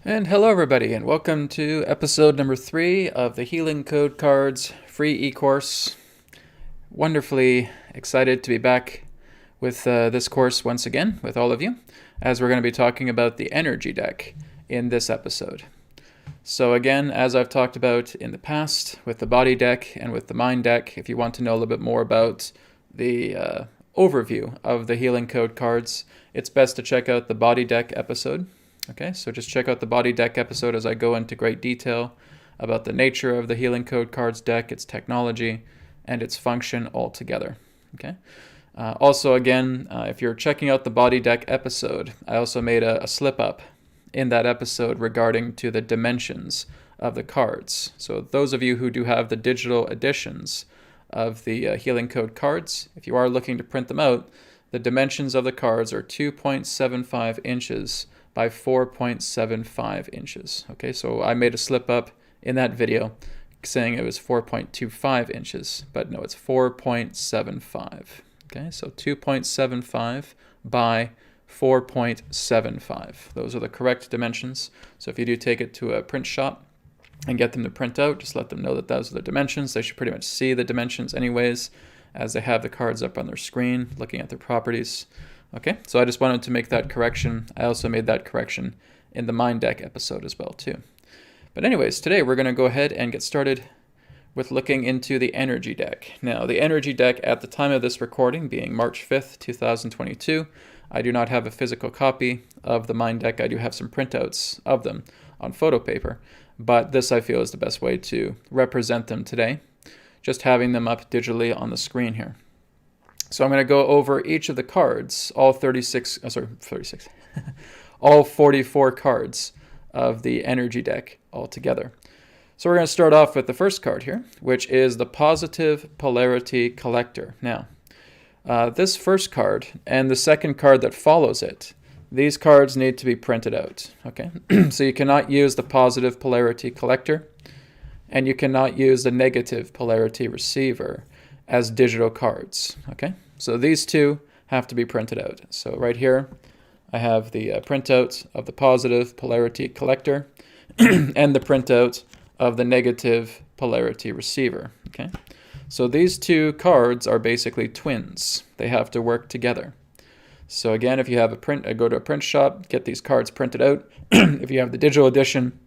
And hello everybody, and welcome to episode number 3 of the Healing Code Cards free e-course. Wonderfully excited to be back with this course once again with all of you, as we're going to be talking about the energy deck in this episode. So again, as I've talked about in the past with the body deck and with the mind deck, if you want to know a little bit more about the overview of the Healing Code cards, it's best to check out the body deck episode. Okay, so just check out the body deck episode as I go into great detail about the nature of the Healing Code Cards deck, its technology, and its function altogether. Okay. Also, again, if you're checking out the body deck episode, I also made a slip up in that episode regarding to the dimensions of the cards. So those of you who do have the digital editions of the Healing Code cards, if you are looking to print them out, the dimensions of the cards are 2.75 inches by 4.75 inches. Okay, so I made a slip up in that video saying it was 4.25 inches, but no, it's 4.75. Okay, so 2.75 by 4.75. Those are the correct dimensions. So if you do take it to a print shop and get them to print out, just let them know that those are the dimensions. They should pretty much see the dimensions anyways, as they have the cards up on their screen, looking at their properties. Okay, so I just wanted to make that correction. I also made that correction in the Mind Deck episode as well too. But anyways, today we're going to go ahead and get started with looking into the energy deck. Now, the energy deck at the time of this recording, being March 5th, 2022, I do not have a physical copy of the Mind Deck. I do have some printouts of them on photo paper, but this I feel is the best way to represent them today, just having them up digitally on the screen here. So I'm going to go over each of the cards, all 44 cards of the energy deck altogether. So we're going to start off with the first card here, which is the Positive Polarity Collector. Now, this first card and the second card that follows it, these cards need to be printed out. Okay, so you cannot use the Positive Polarity Collector, and you cannot use the Negative Polarity Receiver as digital cards. Okay, so these two have to be printed out. So right here I have the printout of the Positive Polarity Collector and the printout of the Negative Polarity Receiver. Okay, so these two cards are basically twins. They have to work together. So again, if you have go to a print shop, get these cards printed out. If you have the digital edition,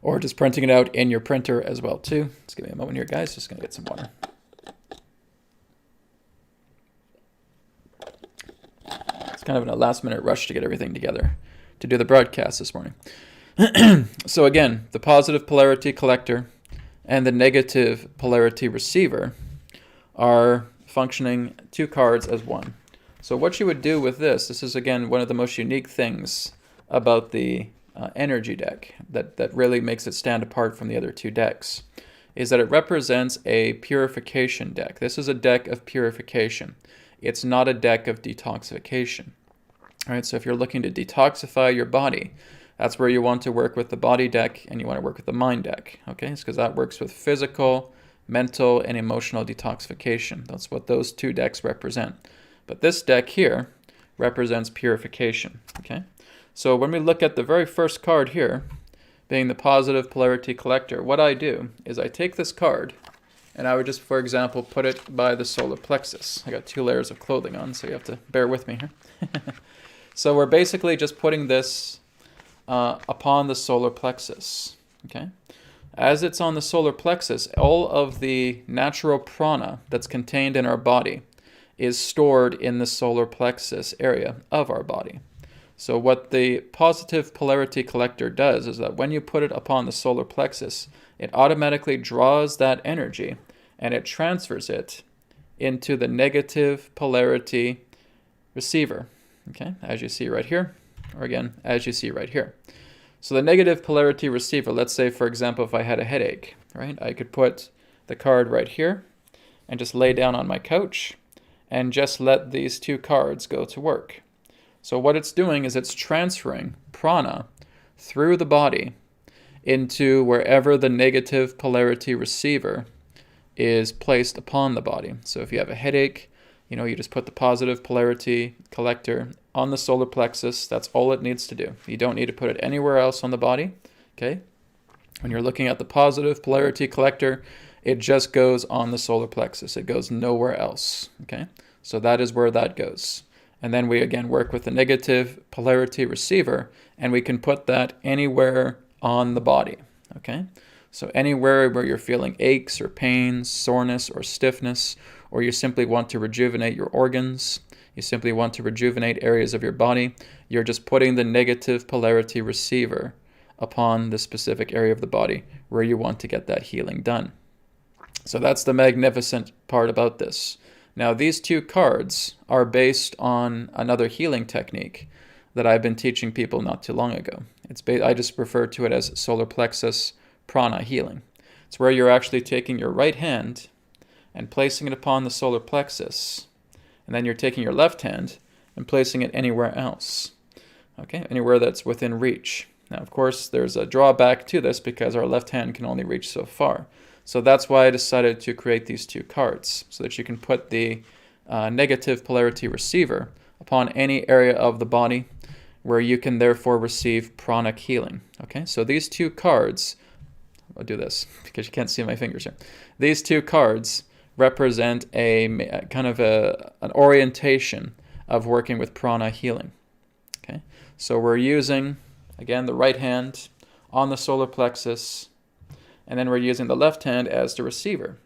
or just printing it out in your printer as well too. Just give me a moment here, guys. Just gonna get some water. It's kind of in a last-minute rush to get everything together to do the broadcast this morning. So again, the Positive Polarity Collector and the Negative Polarity Receiver are functioning two cards as one. So what you would do with this is again one of the most unique things about the energy deck that really makes it stand apart from the other two decks, is that it represents a purification deck. This is a deck of purification. It's not a deck of detoxification. All right, so if you're looking to detoxify your body, that's where you want to work with the body deck and you want to work with the mind deck. Okay, it's because that works with physical, mental, and emotional detoxification. That's what those two decks represent. But this deck here represents purification. Okay, so when we look at the very first card here, being the Positive Polarity Collector, what I do is I take this card and I would just, for example, put it by the solar plexus. I got 2 layers of clothing on, so you have to bear with me here. So we're basically just putting this upon the solar plexus. Okay, as it's on the solar plexus, all of the natural prana that's contained in our body is stored in the solar plexus area of our body. So what the Positive Polarity Collector does is that when you put it upon the solar plexus, it automatically draws that energy and it transfers it into the Negative Polarity Receiver. Okay, as you see right here, or again, as you see right here. So the Negative Polarity Receiver, let's say, for example, if I had a headache, right, I could put the card right here and just lay down on my couch and just let these two cards go to work. So what it's doing is it's transferring prana through the body into wherever the Negative Polarity Receiver is placed upon the body. So if you have a headache, You just put the positive polarity collector on the solar plexus. That's all it needs to do. You don't need to put it anywhere else on the body, okay? When you're looking at the positive polarity collector, it just goes on the solar plexus. It goes nowhere else, okay? So that is where that goes. And then we again work with the negative polarity receiver, and we can put that anywhere on the body, okay? So anywhere where you're feeling aches or pains, soreness or stiffness, or you simply want to rejuvenate your organs, you simply want to rejuvenate areas of your body, you're just putting the negative polarity receiver upon the specific area of the body where you want to get that healing done. So that's the magnificent part about this. Now, these two cards are based on another healing technique that I've been teaching people not too long ago. I just refer to it as solar plexus prana healing. It's where you're actually taking your right hand and placing it upon the solar plexus, and then you're taking your left hand and placing it anywhere else, okay, anywhere that's within reach. Now, of course, there's a drawback to this because our left hand can only reach so far. So that's why I decided to create these two cards, so that you can put the negative polarity receiver upon any area of the body where you can therefore receive pranic healing. Okay, so these two cards, I'll do this because you can't see my fingers here. These two cards represent a kind of an orientation of working with prana healing. Okay, so we're using, again, the right hand on the solar plexus, and then we're using the left hand as the receiver.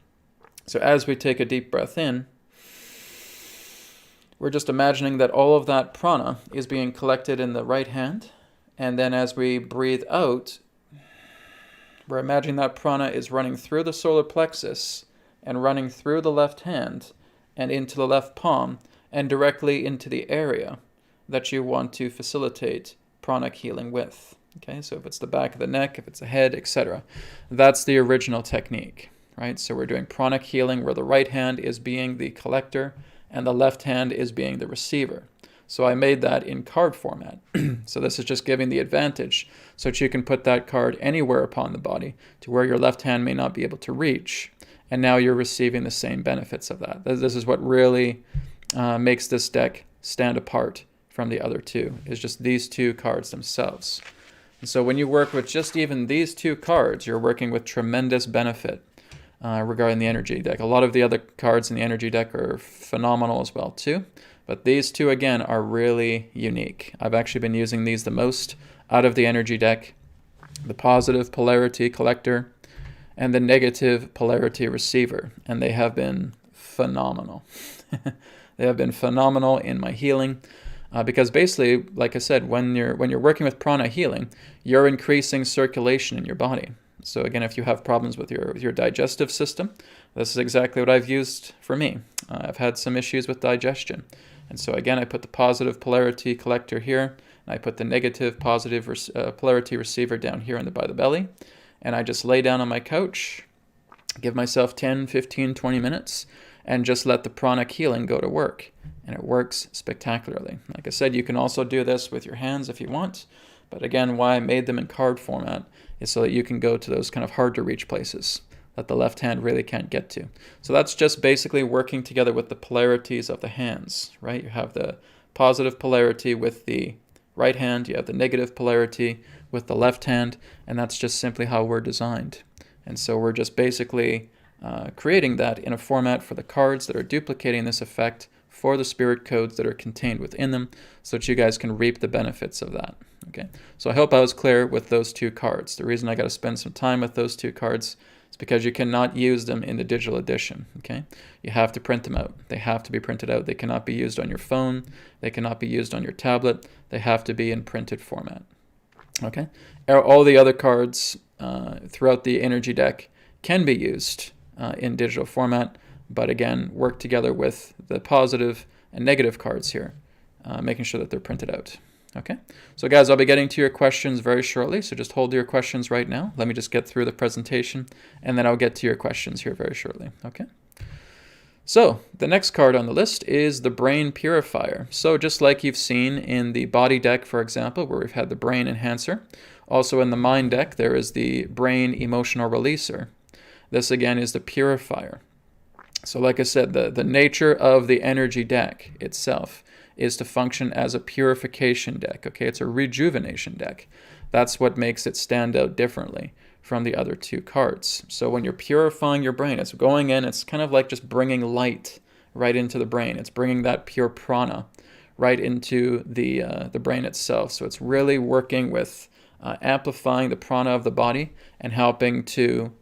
So as we take a deep breath in, we're just imagining that all of that prana is being collected in the right hand, and then as we breathe out, we're imagining that prana is running through the solar plexus and running through the left hand and into the left palm and directly into the area that you want to facilitate pranic healing with. Okay, so if it's the back of the neck, if it's the head, etc. That's the original technique, right? So we're doing pranic healing where the right hand is being the collector and the left hand is being the receiver. So I made that in card format. So this is just giving the advantage so that you can put that card anywhere upon the body to where your left hand may not be able to reach. And now you're receiving the same benefits of that. This is what really makes this deck stand apart from the other two, is just these two cards themselves. And so when you work with just even these two cards, you're working with tremendous benefit regarding the energy deck. A lot of the other cards in the energy deck are phenomenal as well too, but these two again are really unique. I've actually been using these the most out of the energy deck, the positive polarity collector and the negative polarity receiver, and they have been phenomenal. They have been phenomenal in my healing. Because basically, like I said, when you're working with prana healing, you're increasing circulation in your body. So again, if you have problems with your digestive system, this is exactly what I've used for me. I've had some issues with digestion. And so again, I put the positive polarity collector here, and I put the negative positive polarity receiver down here by the belly, and I just lay down on my couch, give myself 10, 15, 20 minutes, and just let the pranic healing go to work. And it works spectacularly. Like I said, you can also do this with your hands if you want. But again, why I made them in card format is so that you can go to those kind of hard to reach places that the left hand really can't get to. So that's just basically working together with the polarities of the hands, right? You have the positive polarity with the right hand, you have the negative polarity with the left hand, and that's just simply how we're designed. And so we're just basically creating that in a format for the cards that are duplicating this effect for the spirit codes that are contained within them, so that you guys can reap the benefits of that. Okay, so I hope I was clear with those two cards. The reason I got to spend some time with those two cards is because you cannot use them in the digital edition. Okay, you have to print them out. They have to be printed out. They cannot be used on your phone. They cannot be used on your tablet. They have to be in printed format. Okay, all the other cards throughout the energy deck can be used in digital format, but again, work together with the positive and negative cards here, making sure that they're printed out. Okay, so guys, I'll be getting to your questions very shortly, so just hold your questions right now. Let me just get through the presentation, and then I'll get to your questions here very shortly. Okay, so the next card on the list is the Brain Purifier. So just like you've seen in the body deck, for example, where we've had the Brain Enhancer, also in the mind deck, there is the Brain Emotional Releaser. This again is the Purifier. So like I said, the nature of the energy deck itself is to function as a purification deck. Okay, it's a rejuvenation deck. That's what makes it stand out differently from the other two cards. So when you're purifying your brain, it's going in, it's kind of like just bringing light right into the brain. It's bringing that pure prana right into the brain itself. So it's really working with amplifying the prana of the body and helping to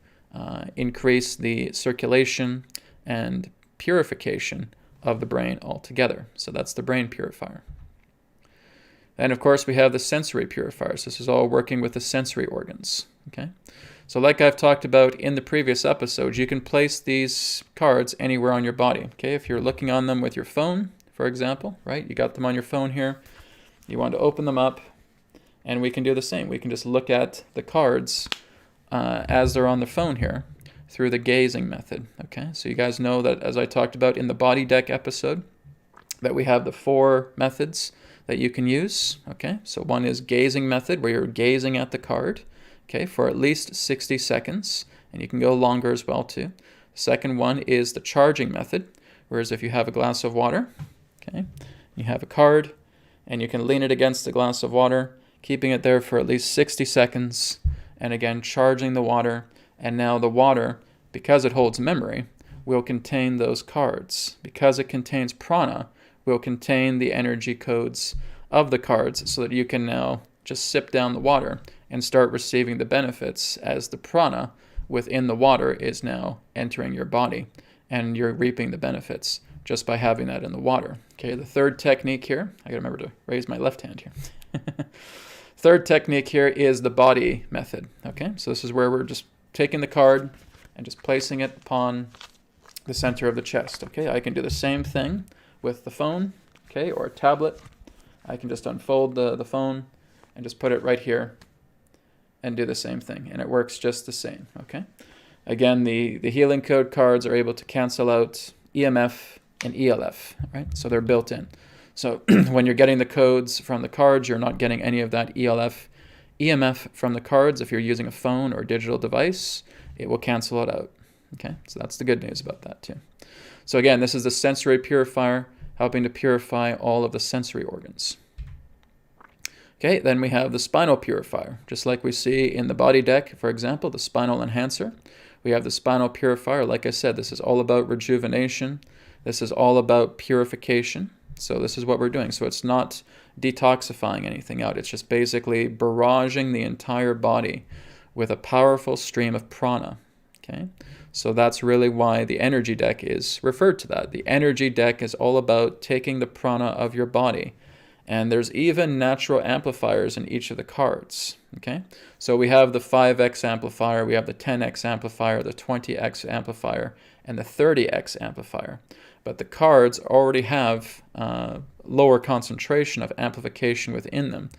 increase the circulation and purification of the brain altogether. So that's the brain purifier. And of course we have the sensory purifiers. This is all working with the sensory organs. Okay, so like I've talked about in the previous episodes, you can place these cards anywhere on your body. Okay, if you're looking on them with your phone, for example, right? You got them on your phone here. You want to open them up, and we can do the same. We can just look at the cards as they're on the phone here through the gazing method. Okay, so you guys know that, as I talked about in the body deck episode, that we have the 4 methods that you can use. Okay, so one is gazing method, where you're gazing at the card, okay, for at least 60 seconds, and you can go longer as well too. The second one is the charging method, whereas if you have a glass of water, okay, you have a card, and you can lean it against the glass of water, keeping it there for at least 60 seconds, and again charging the water. And now the water, because it holds memory, will contain those cards. Because it contains prana, will contain the energy codes of the cards, so that you can now just sip down the water and start receiving the benefits, as the prana within the water is now entering your body, and you're reaping the benefits just by having that in the water. Okay, the third technique here, I gotta remember to raise my left hand here. Third technique here is the body method. Okay, so this is where we're just taking the card and just placing it upon the center of the chest. Okay, I can do the same thing with the phone, okay, or a tablet. I can just unfold the phone and just put it right here and do the same thing, and it works just the same. Okay, again, the healing code cards are able to cancel out EMF and ELF, right? So they're built in. So when you're getting the codes from the cards, you're not getting any of that ELF, EMF from the cards. If you're using a phone or digital device, it will cancel it out. Okay, so that's the good news about that too. So again, this is the sensory purifier, helping to purify all of the sensory organs. Okay, then we have the spinal purifier. Just like we see in the body deck, for example, the spinal enhancer. We have the spinal purifier. Like I said, this is all about rejuvenation. This is all about purification. So this is what we're doing. So it's not detoxifying anything out. It's just basically barraging the entire body with a powerful stream of prana. Okay, so that's really why the energy deck is referred to that. The energy deck is all about taking the prana of your body. And there's even natural amplifiers in each of the cards. Okay, so we have the 5x amplifier, we have the 10x amplifier, the 20x amplifier, and the 30x amplifier. But the cards already have lower concentration of amplification within them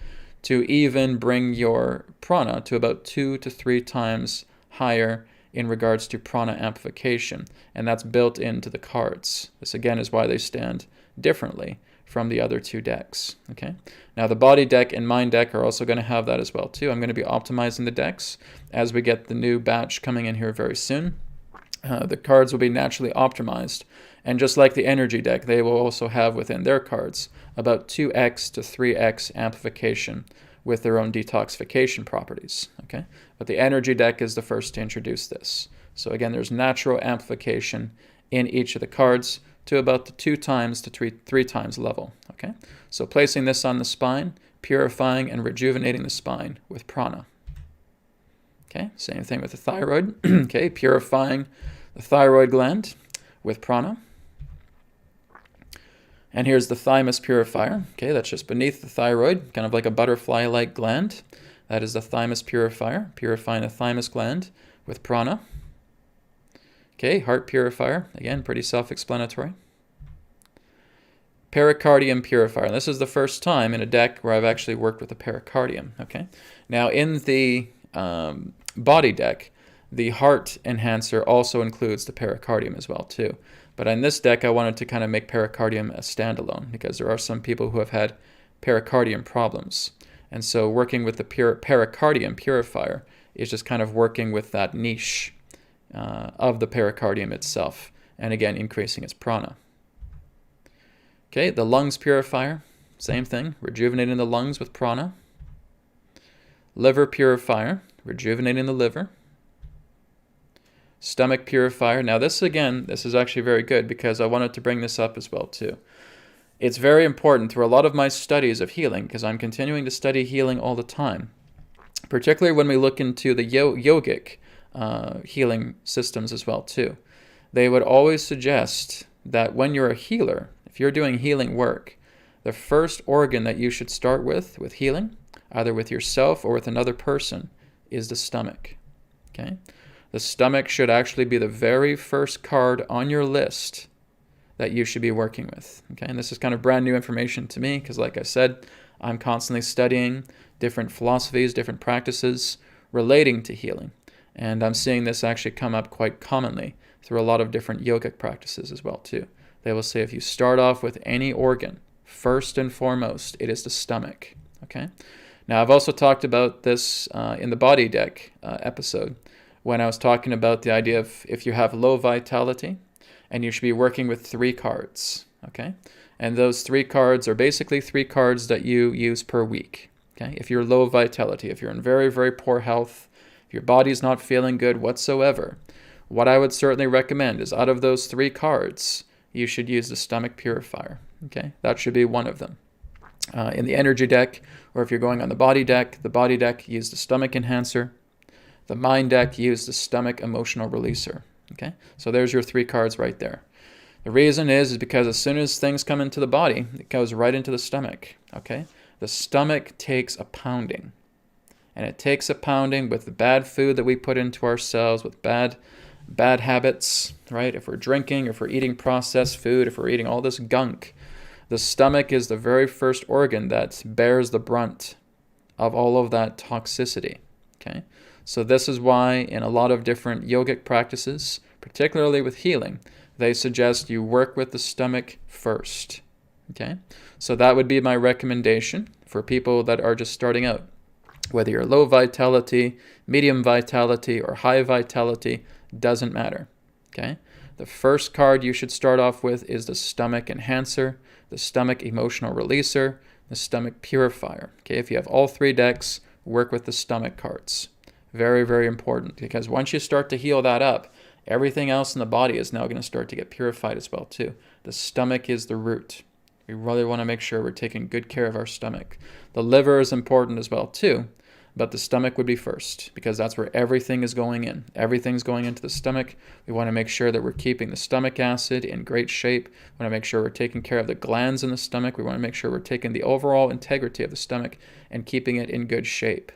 to even bring your prana to about 2 to 3 times higher in regards to prana amplification. And that's built into the cards. This again is why they stand differently from the other 2 decks. Okay. Now the body deck and mind deck are also going to have that as well too. I'm going to be optimizing the decks as we get the new batch coming in here very soon. The cards will be naturally optimized, and just like the energy deck, they will also have within their cards about 2x to 3x amplification with their own detoxification properties. Okay, but the energy deck is the first to introduce this. So again, there's natural amplification in each of the cards to about the 2 times to 3 times level. Okay, so placing this on the spine, purifying and rejuvenating the spine with prana. Okay, same thing with the thyroid. Okay, purifying the thyroid gland with prana. And here's the thymus purifier. Okay, that's just beneath the thyroid, kind of like a butterfly-like gland. That is the thymus purifier, purifying the thymus gland with prana. Okay, heart purifier, again, pretty self-explanatory. Pericardium purifier. This is the first time in a deck where I've actually worked with the pericardium. Okay, now in the body deck, the heart enhancer also includes the pericardium as well too. But in this deck, I wanted to kind of make pericardium a standalone because there are some people who have had pericardium problems. And so working with the pericardium purifier is just kind of working with that niche of the pericardium itself and again, increasing its prana. Okay, the lungs purifier, same thing, rejuvenating the lungs with prana. Liver purifier, rejuvenating the liver. Stomach purifier. Now this is actually very good because I wanted to bring this up as well too. It's very important through a lot of my studies of healing, because I'm continuing to study healing all the time, particularly when we look into the yogic healing systems as well too. They would always suggest that when you're a healer, if you're doing healing work, the first organ that you should start with healing, either with yourself or with another person, is the stomach. Okay? The stomach should actually be the very first card on your list that you should be working with. Okay? And this is kind of brand new information to me because, like I said, I'm constantly studying different philosophies, different practices relating to healing. And I'm seeing this actually come up quite commonly through a lot of different yogic practices as well too. They will say if you start off with any organ, first and foremost, it is the stomach. Okay? Now, I've also talked about this in the body deck episode when I was talking about the idea of if you have low vitality, and you should be working with 3 cards. Okay? And those 3 cards are basically 3 cards that you use per week. Okay? If you're low vitality, if you're in very, very poor health, if your body's not feeling good whatsoever, what I would certainly recommend is out of those 3 cards, you should use the stomach purifier. Okay? That should be one of them. In the energy deck, or if you're going on the body deck, use the stomach enhancer. The mind deck, use the stomach emotional releaser. Okay? So there's your 3 cards right there. The reason is because as soon as things come into the body, it goes right into the stomach. Okay? The stomach takes a pounding. And it takes a pounding with the bad food that we put into ourselves, with bad habits, right? If we're drinking, if we're eating processed food, if we're eating all this gunk, the stomach is the very first organ that bears the brunt of all of that toxicity. Okay? So this is why in a lot of different yogic practices, particularly with healing, they suggest you work with the stomach first. Okay? So that would be my recommendation for people that are just starting out. Whether you're low vitality, medium vitality, or high vitality, doesn't matter. Okay? The first card you should start off with is the stomach enhancer, the stomach emotional releaser, the stomach purifier. Okay? If you have all 3 decks, work with the stomach cards. Very, very important, because once you start to heal that up, everything else in the body is now going to start to get purified as well too. The stomach is the root. We really want to make sure we're taking good care of our stomach. The liver is important as well too, but the stomach would be first because that's where everything is going in. Everything's going into the stomach. We want to make sure that we're keeping the stomach acid in great shape. We want to make sure we're taking care of the glands in the stomach. We want to make sure we're taking the overall integrity of the stomach and keeping it in good shape.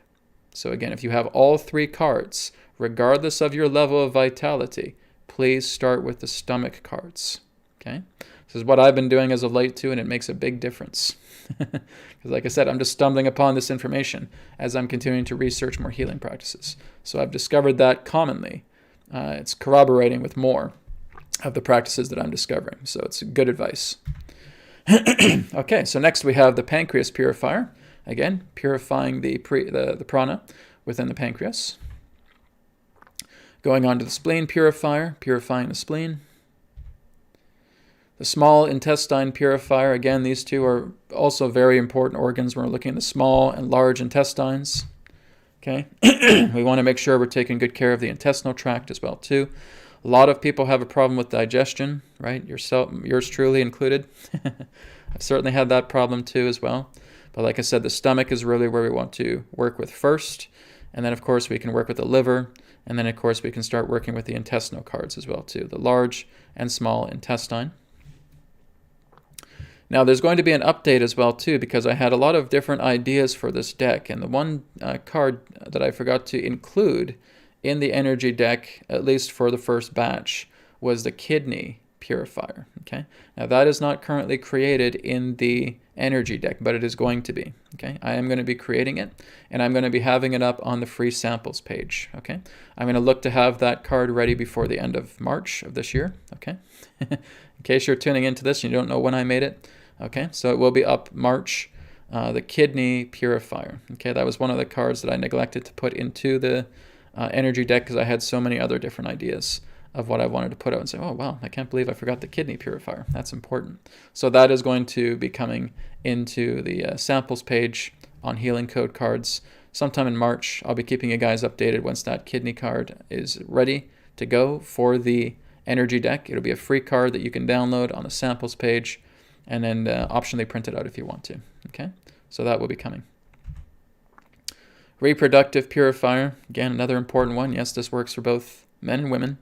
So again, if you have all 3 cards, regardless of your level of vitality, please start with the stomach cards. Okay? This is what I've been doing as of late too, and it makes a big difference. Because like I said, I'm just stumbling upon this information as I'm continuing to research more healing practices. So I've discovered that commonly. It's corroborating with more of the practices that I'm discovering. So it's good advice. Okay, so next we have the pancreas purifier. Again, purifying the prana within the pancreas. Going on to the spleen purifier, purifying the spleen. The small intestine purifier, again, these 2 are also very important organs when we're looking at the small and large intestines. Okay, we want to make sure we're taking good care of the intestinal tract as well too. A lot of people have a problem with digestion, right? Yours truly included. I've certainly had that problem too as well. But like I said, the stomach is really where we want to work with first. And then, of course, we can work with the liver. And then, of course, we can start working with the intestinal cards as well, too. The large and small intestine. Now, there's going to be an update as well, too, because I had a lot of different ideas for this deck. And the one card that I forgot to include in the energy deck, at least for the first batch, was the kidney purifier. Okay? Now, that is not currently created in the energy deck, but it is going to be. Okay, I am going to be creating it, and I'm going to be having it up on the free samples page. Okay, I'm going to look to have that card ready before the end of March of this year. Okay, in case you're tuning into this and you don't know when I made it. Okay, so it will be up March. The kidney purifier. Okay, that was one of the cards that I neglected to put into the energy deck because I had so many other different ideas of what I wanted to put out and say, oh, wow, I can't believe I forgot the kidney purifier. That's important. So that is going to be coming into the samples page on Healing Code cards sometime in March. I'll be keeping you guys updated once that kidney card is ready to go for the energy deck. It'll be a free card that you can download on the samples page and then optionally print it out if you want to. Okay, so that will be coming. Reproductive purifier, again, another important one. Yes, this works for both men and women.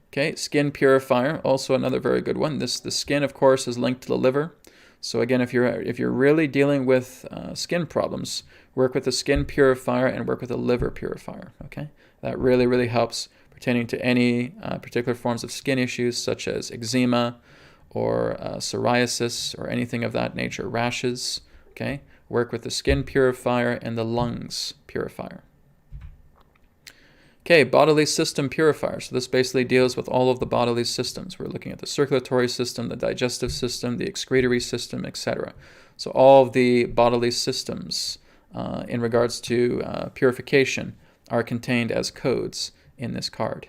Okay, skin purifier, also another very good one. The skin, of course, is linked to the liver. So again, if you're really dealing with skin problems, work with the skin purifier and work with the liver purifier. Okay, that really, really helps pertaining to any particular forms of skin issues such as eczema or psoriasis or anything of that nature, rashes. Okay, work with the skin purifier and the lungs purifier. Okay, bodily system purifier. So this basically deals with all of the bodily systems. We're looking at the circulatory system, the digestive system, the excretory system, etc. So all of the bodily systems in regards to purification are contained as codes in this card.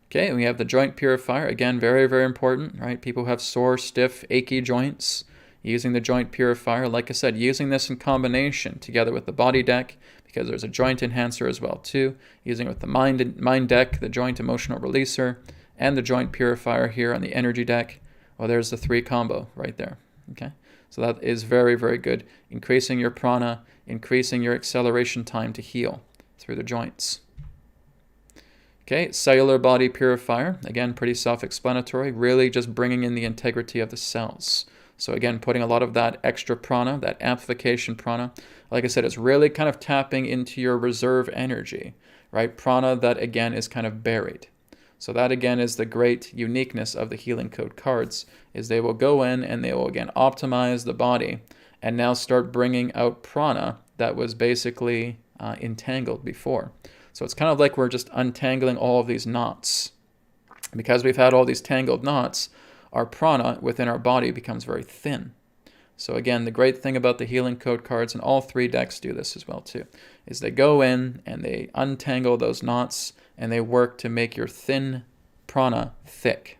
Okay, and we have the joint purifier. Again, very, very important, right? People have sore, stiff, achy joints. Using the joint purifier, like I said, using this in combination together with the body deck, because there's a joint enhancer as well too, using it with the mind deck, the joint emotional releaser, and the joint purifier here on the energy deck. Well, there's the 3 combo right there. Okay, so that is very, very good, increasing your prana, increasing your acceleration time to heal through the joints. Okay, cellular body purifier, again, pretty self-explanatory, really just bringing in the integrity of the cells. So again, putting a lot of that extra prana, that amplification prana, like I said, it's really kind of tapping into your reserve energy, right? Prana that again is kind of buried. So that again is the great uniqueness of the Healing Code cards, is they will go in and they will again optimize the body and now start bringing out prana that was basically entangled before. So it's kind of like we're just untangling all of these knots. Because we've had all these tangled knots, our prana within our body becomes very thin. So again, the great thing about the Healing Code cards, and all 3 decks do this as well too, is they go in and they untangle those knots and they work to make your thin prana thick.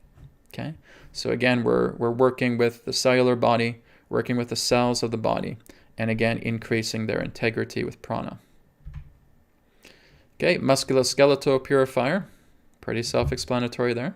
Okay? So again, we're working with the cellular body, working with the cells of the body, and again, increasing their integrity with prana. Okay, musculoskeletal purifier, pretty self-explanatory there.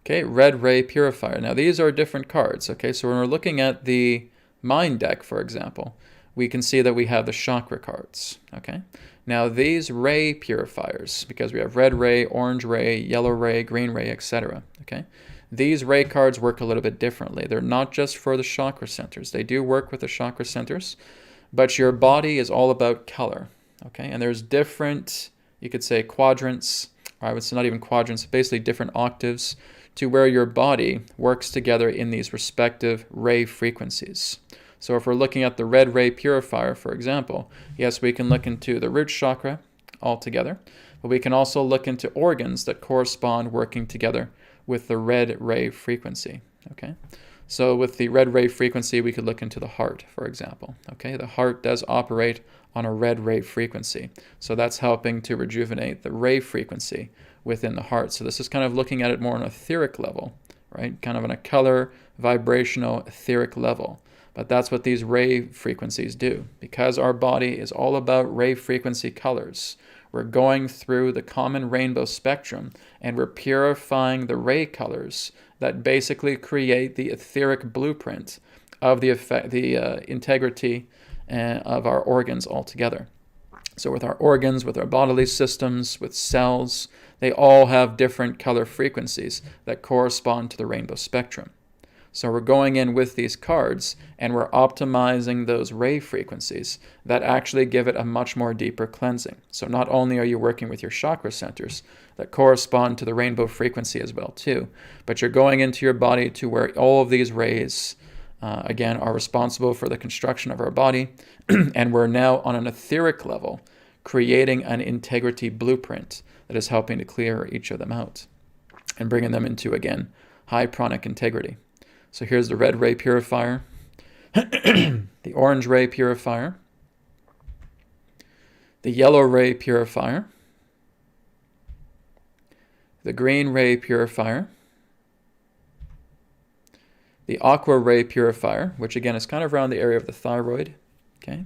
Okay, red ray purifier. Now these are different cards. Okay, so when we're looking at the mind deck, for example, we can see that we have the chakra cards. Okay, now these ray purifiers, because we have red ray, orange ray, yellow ray, green ray, etc. Okay, these ray cards work a little bit differently. They're not just for the chakra centers. They do work with the chakra centers, but your body is all about color. Okay, and there's different, you could say quadrants, or I would say not even quadrants, basically different octaves to where your body works together in these respective ray frequencies. So if we're looking at the red ray purifier, for example, yes, we can look into the root chakra altogether, but we can also look into organs that correspond working together with the red ray frequency. Okay, so with the red ray frequency, we could look into the heart, for example. Okay, the heart does operate on a red ray frequency, so that's helping to rejuvenate the ray frequency within the heart. So this is kind of looking at it more on an etheric level, right? Kind of on a color, vibrational, etheric level. But that's what these ray frequencies do. Because our body is all about ray frequency colors, we're going through the common rainbow spectrum and we're purifying the ray colors that basically create the etheric blueprint of the integrity of our organs altogether. So with our organs, with our bodily systems, with cells, they all have different color frequencies that correspond to the rainbow spectrum. So we're going in with these cards and we're optimizing those ray frequencies that actually give it a much more deeper cleansing. So not only are you working with your chakra centers that correspond to the rainbow frequency as well too, but you're going into your body to where all of these rays again are responsible for the construction of our body and we're now on an etheric level creating an integrity blueprint that is helping to clear each of them out and bringing them into, again, high pranic integrity. So here's the red ray purifier, the orange ray purifier, the yellow ray purifier, the green ray purifier, the aqua ray purifier, which again is kind of around the area of the thyroid, okay?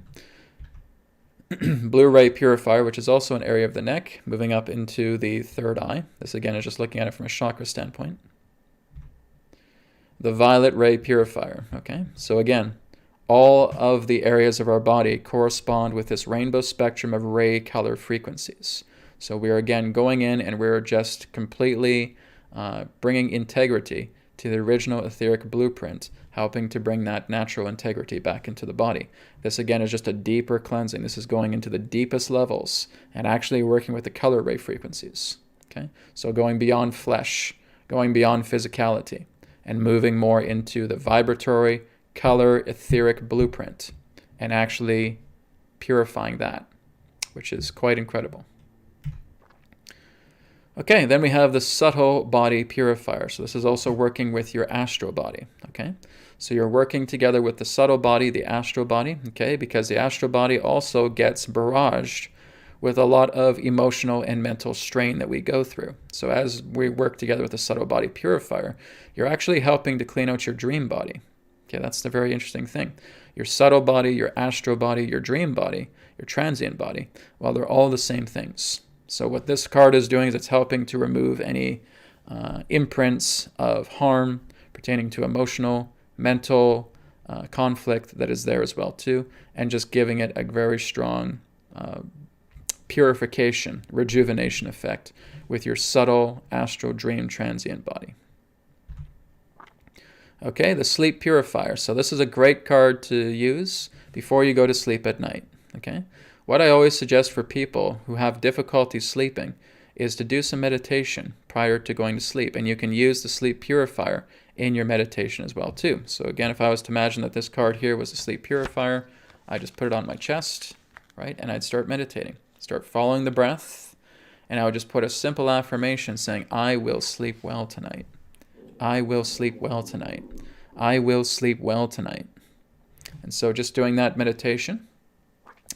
Blue ray purifier, which is also an area of the neck, moving up into the third eye. This again is just looking at it from a chakra standpoint. The violet ray purifier, okay? So again, all of the areas of our body correspond with this rainbow spectrum of ray color frequencies. So we're again going in and we're just completely bringing integrity to the original etheric blueprint, helping to bring that natural integrity back into the body. This again is just a deeper cleansing. This is going into the deepest levels and actually working with the color ray frequencies. Okay, so going beyond flesh, going beyond physicality, and moving more into the vibratory color etheric blueprint and actually purifying that, which is quite incredible. Okay, then we have the subtle body purifier. So this is also working with your astral body, okay? So you're working together with the subtle body, the astral body, okay? Because the astral body also gets barraged with a lot of emotional and mental strain that we go through. So as we work together with the subtle body purifier, you're actually helping to clean out your dream body. Okay, that's the very interesting thing. Your subtle body, your astral body, your dream body, your transient body, well, they're all the same things. So what this card is doing is it's helping to remove any imprints of harm pertaining to emotional, mental conflict that is there as well too, and just giving it a very strong purification, rejuvenation effect with your subtle astral dream transient body. Okay, the sleep purifier. So this is a great card to use before you go to sleep at night. Okay. What I always suggest for people who have difficulty sleeping is to do some meditation prior to going to sleep. And you can use the sleep purifier in your meditation as well too. So again, if I was to imagine that this card here was a sleep purifier, I just put it on my chest, right? And I'd start meditating, start following the breath. And I would just put a simple affirmation saying, I will sleep well tonight. I will sleep well tonight. I will sleep well tonight. And so just doing that meditation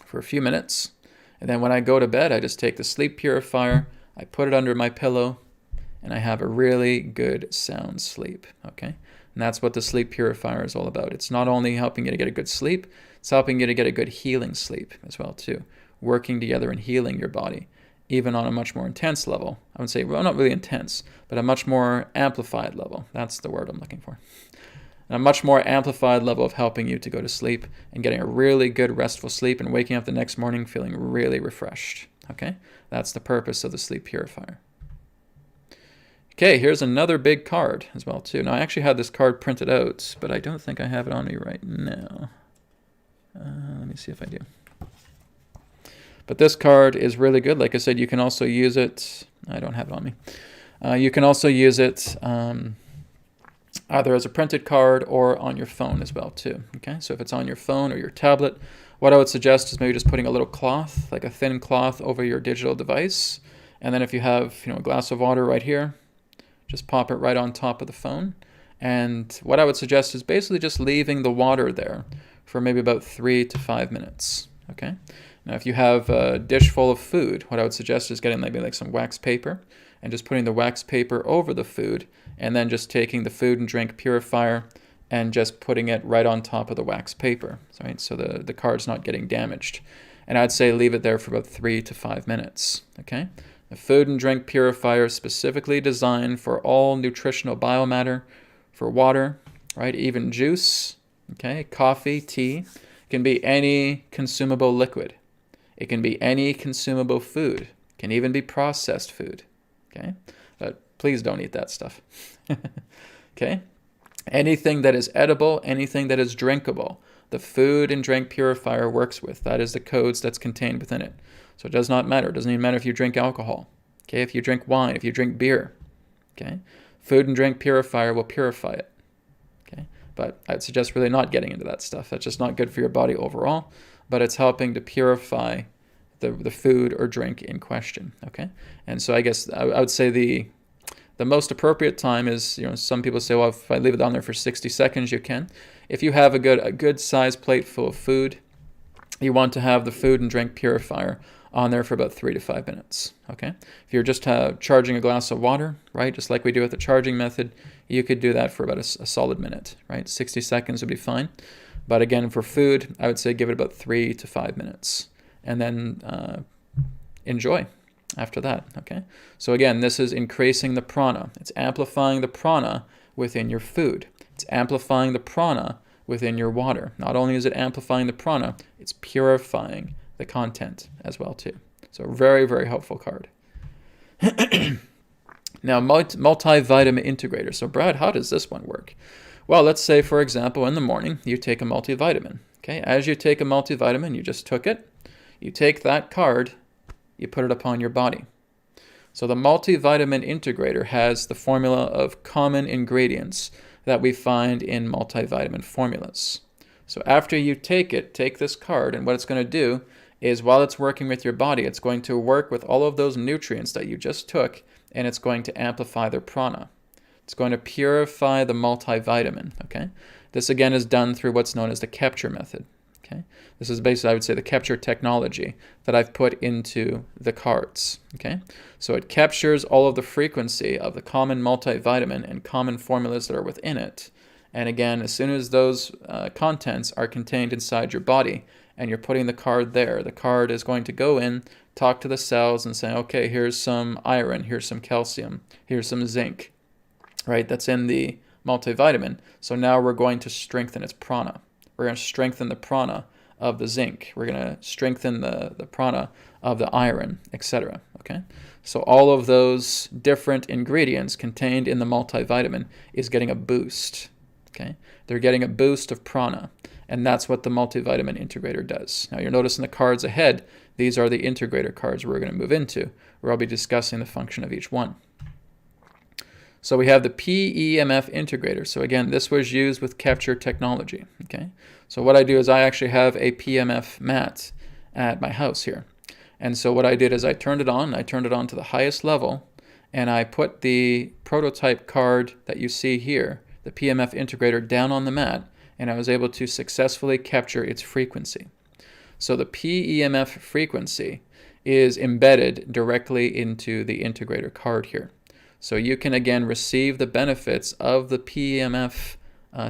for a few minutes. And then when I go to bed, I just take the sleep purifier, I put it under my pillow, and I have a really good sound sleep, okay? And that's what the sleep purifier is all about. It's not only helping you to get a good sleep, it's helping you to get a good healing sleep as well too. Working together and healing your body, even on a much more intense level. I would say, well, not really intense, but a much more amplified level. That's the word I'm looking for. A much more amplified level of helping you to go to sleep and getting a really good restful sleep and waking up the next morning feeling really refreshed. Okay, that's the purpose of the sleep purifier. Okay, here's another big card as well too. Now I actually had this card printed out, but I don't think I have it on me right now. Let me see if I do. But this card is really good. Like I said, you can also use it. I don't have it on me. You can also use it either as a printed card or on your phone as well too. Okay, so if it's on your phone or your tablet, what I would suggest is maybe just putting a little cloth, like a thin cloth, over your digital device, and then if you have, a glass of water right here, just pop it right on top of the phone. And what I would suggest is basically just leaving the water there for maybe about 3 to 5 minutes. Okay. Now, if you have a dish full of food, what I would suggest is getting maybe like some wax paper and just putting the wax paper over the food, and then just taking the food and drink purifier and just putting it right on top of the wax paper, right? So the card's not getting damaged. And I'd say leave it there for about 3 to 5 minutes, okay? The food and drink purifier is specifically designed for all nutritional biomatter, for water, right? Even juice, okay? Coffee, tea. It can be any consumable liquid. It can be any consumable food. It can even be processed food, okay? But please don't eat that stuff, okay? Anything that is edible, anything that is drinkable, the food and drink purifier works with. That is the codes that's contained within it. So it does not matter. It doesn't even matter if you drink alcohol, okay? If you drink wine, if you drink beer, okay? Food and drink purifier will purify it, okay? But I'd suggest really not getting into that stuff. That's just not good for your body overall, but it's helping to purify the food or drink in question, okay? And so I guess I would say the most appropriate time is, some people say, well, if I leave it on there for 60 seconds, you can. If you have a good size plate full of food, you want to have the food and drink purifier on there for about 3 to 5 minutes, okay? If you're just charging a glass of water, right, just like we do with the charging method, you could do that for about a solid minute, right? 60 seconds would be fine. But again, for food, I would say give it about 3 to 5 minutes, and then enjoy after that, okay? So again, this is increasing the prana. It's amplifying the prana within your food. It's amplifying the prana within your water. Not only is it amplifying the prana, it's purifying the content as well too. So very, very helpful card. Now, multivitamin integrator. So Brad, how does this one work? Well, let's say, for example, in the morning, you take a multivitamin. Okay, as you take a multivitamin, you just took it. You take that card, you put it upon your body. So the multivitamin integrator has the formula of common ingredients that we find in multivitamin formulas. So after you take this card, and what it's going to do is while it's working with your body, it's going to work with all of those nutrients that you just took, and it's going to amplify their prana. It's going to purify the multivitamin, okay? This again is done through what's known as the capture method, okay? This is basically, I would say, the capture technology that I've put into the cards, okay? So it captures all of the frequency of the common multivitamin and common formulas that are within it. And again, as soon as those contents are contained inside your body and you're putting the card there, the card is going to go in, talk to the cells and say, okay, here's some iron, here's some calcium, here's some zinc, right? That's in the multivitamin. So now we're going to strengthen its prana. We're going to strengthen the prana of the zinc. We're going to strengthen the prana of the iron, etc. Okay? So all of those different ingredients contained in the multivitamin is getting a boost. Okay? They're getting a boost of prana. And that's what the multivitamin integrator does. Now you'll notice in the cards ahead, these are the integrator cards we're going to move into, where I'll be discussing the function of each one. So we have the PEMF integrator. So again, this was used with capture technology. Okay. So what I do is I actually have a PMF mat at my house here. And so what I did is I turned it on to the highest level, and I put the prototype card that you see here, the PMF integrator, down on the mat, and I was able to successfully capture its frequency. So the PEMF frequency is embedded directly into the integrator card here. So you can again receive the benefits of the PMF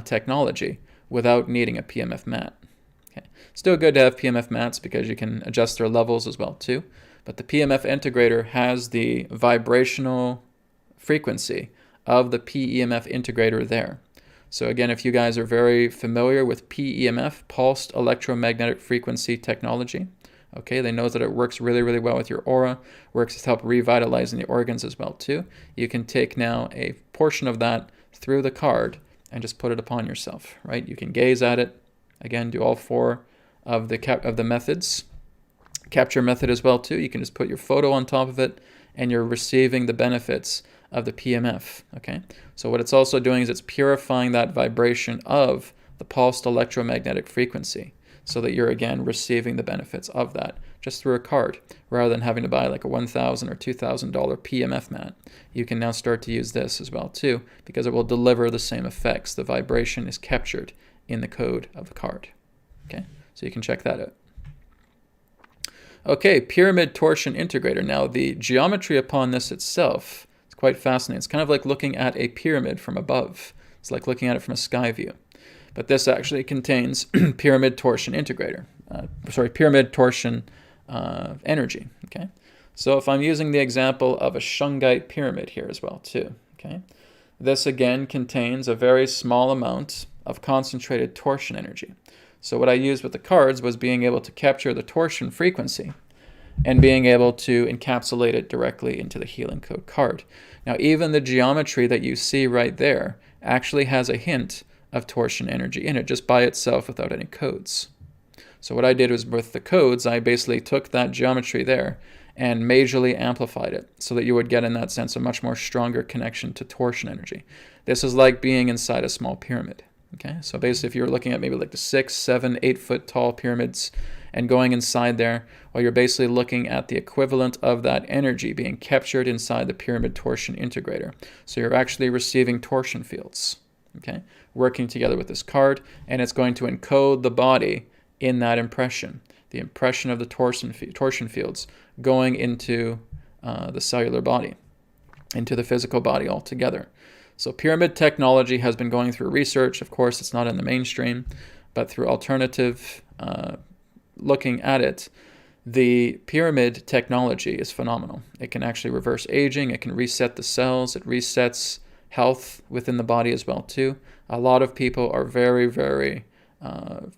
technology without needing a PMF mat. Okay. Still good to have PMF mats because you can adjust their levels as well too. But the PMF integrator has the vibrational frequency of the PEMF integrator there. So again, if you guys are very familiar with PEMF, pulsed electromagnetic frequency technology, okay, they know that it works really, really well with your aura, works to help revitalizing the organs as well too. You can take now a portion of that through the card and just put it upon yourself, right? You can gaze at it. Again, do all four of the methods. Capture method as well too. You can just put your photo on top of it and you're receiving the benefits of the PMF, okay? So what it's also doing is it's purifying that vibration of the pulsed electromagnetic frequency so that you're again receiving the benefits of that just through a card rather than having to buy like a $1,000 or $2,000 PMF mat. You can now start to use this as well too because it will deliver the same effects. The vibration is captured in the code of the card, okay? So you can check that out. Okay, pyramid torsion integrator. Now the geometry upon this itself, it's quite fascinating. It's kind of like looking at a pyramid from above. It's like looking at it from a sky view. But this actually contains pyramid torsion integrator. Pyramid torsion energy. Okay, so if I'm using the example of a shungite pyramid here as well too. Okay, this again contains a very small amount of concentrated torsion energy. So what I used with the cards was being able to capture the torsion frequency and being able to encapsulate it directly into the healing code card. Now even the geometry that you see right there actually has a hint of torsion energy in it just by itself without any codes. So what I did was with the codes, I basically took that geometry there and majorly amplified it so that you would get in that sense a much more stronger connection to torsion energy. This is like being inside a small pyramid. Okay, so basically if you're looking at maybe like the 6, 7, 8 foot tall pyramids and going inside there, well, you're basically looking at the equivalent of that energy being captured inside the pyramid torsion integrator. So you're actually receiving torsion fields, okay, working together with this card, and it's going to encode the body in that impression, the impression of the torsion fields going into the cellular body, into the physical body altogether. So pyramid technology has been going through research. Of course, it's not in the mainstream, but through alternative looking at it, the pyramid technology is phenomenal. It can actually reverse aging. It can reset the cells. It resets health within the body as well too. A lot of people are very, very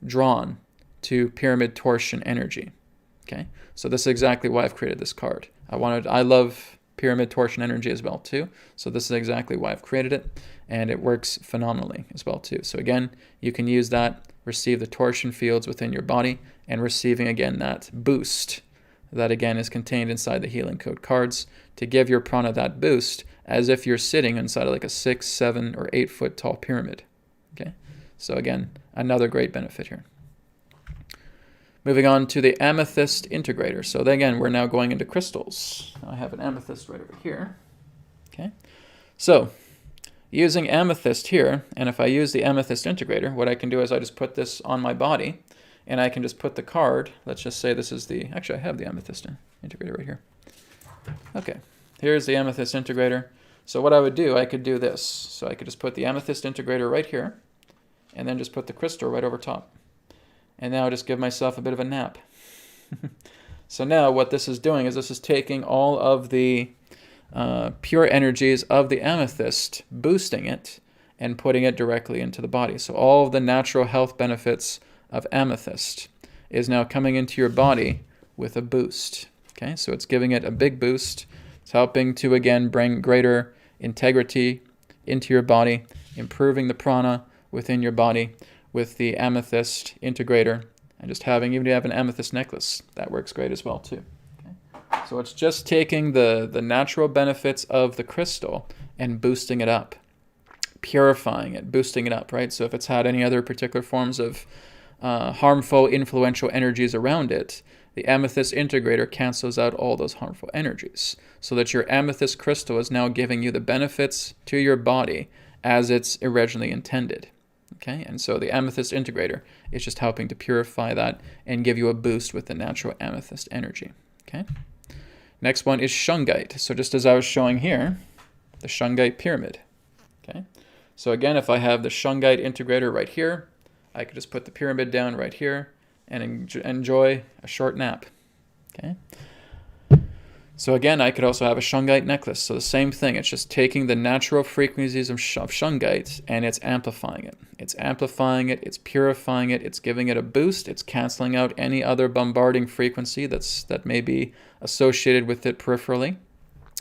drawn to pyramid torsion energy. Okay, so this is exactly why I've created this card. I love pyramid torsion energy as well too. So this is exactly why I've created it, and it works phenomenally as well too. So again, you can use that, receive the torsion fields within your body, and receiving again that boost that again is contained inside the healing code cards to give your prana that boost as if you're sitting inside of like a 6, 7, or 8 foot tall pyramid. Okay, so again, another great benefit here. Moving on to the amethyst integrator. So then again, we're now going into crystals. I have an amethyst right over here. Okay, so using amethyst here, and if I use the amethyst integrator, what I can do is I just put this on my body, and I can just put the card, let's just say this is the, actually I have the amethyst integrator right here. Okay, here's the amethyst integrator. So what I would do, I could do this. So I could just put the amethyst integrator right here, and then just put the crystal right over top. And now just give myself a bit of a nap. So now what this is doing is this is taking all of the pure energies of the amethyst, boosting it, and putting it directly into the body. So all of the natural health benefits of amethyst is now coming into your body with a boost. Okay, so it's giving it a big boost. It's helping to again bring greater integrity into your body, improving the prana within your body with the amethyst integrator, and just having, even if you have an amethyst necklace, that works great as well too. Okay. So it's just taking the natural benefits of the crystal and boosting it up, purifying it, boosting it up, right? So if it's had any other particular forms of harmful, influential energies around it, the amethyst integrator cancels out all those harmful energies so that your amethyst crystal is now giving you the benefits to your body as it's originally intended. Okay, and so the amethyst integrator is just helping to purify that and give you a boost with the natural amethyst energy. Okay, next one is shungite. So just as I was showing here, the shungite pyramid. Okay, so again, if I have the shungite integrator right here, I could just put the pyramid down right here and enjoy a short nap. Okay. So again, I could also have a shungite necklace. So the same thing, it's just taking the natural frequencies of shungite and it's amplifying it. It's amplifying it, it's purifying it, it's giving it a boost, it's canceling out any other bombarding frequency that may be associated with it peripherally,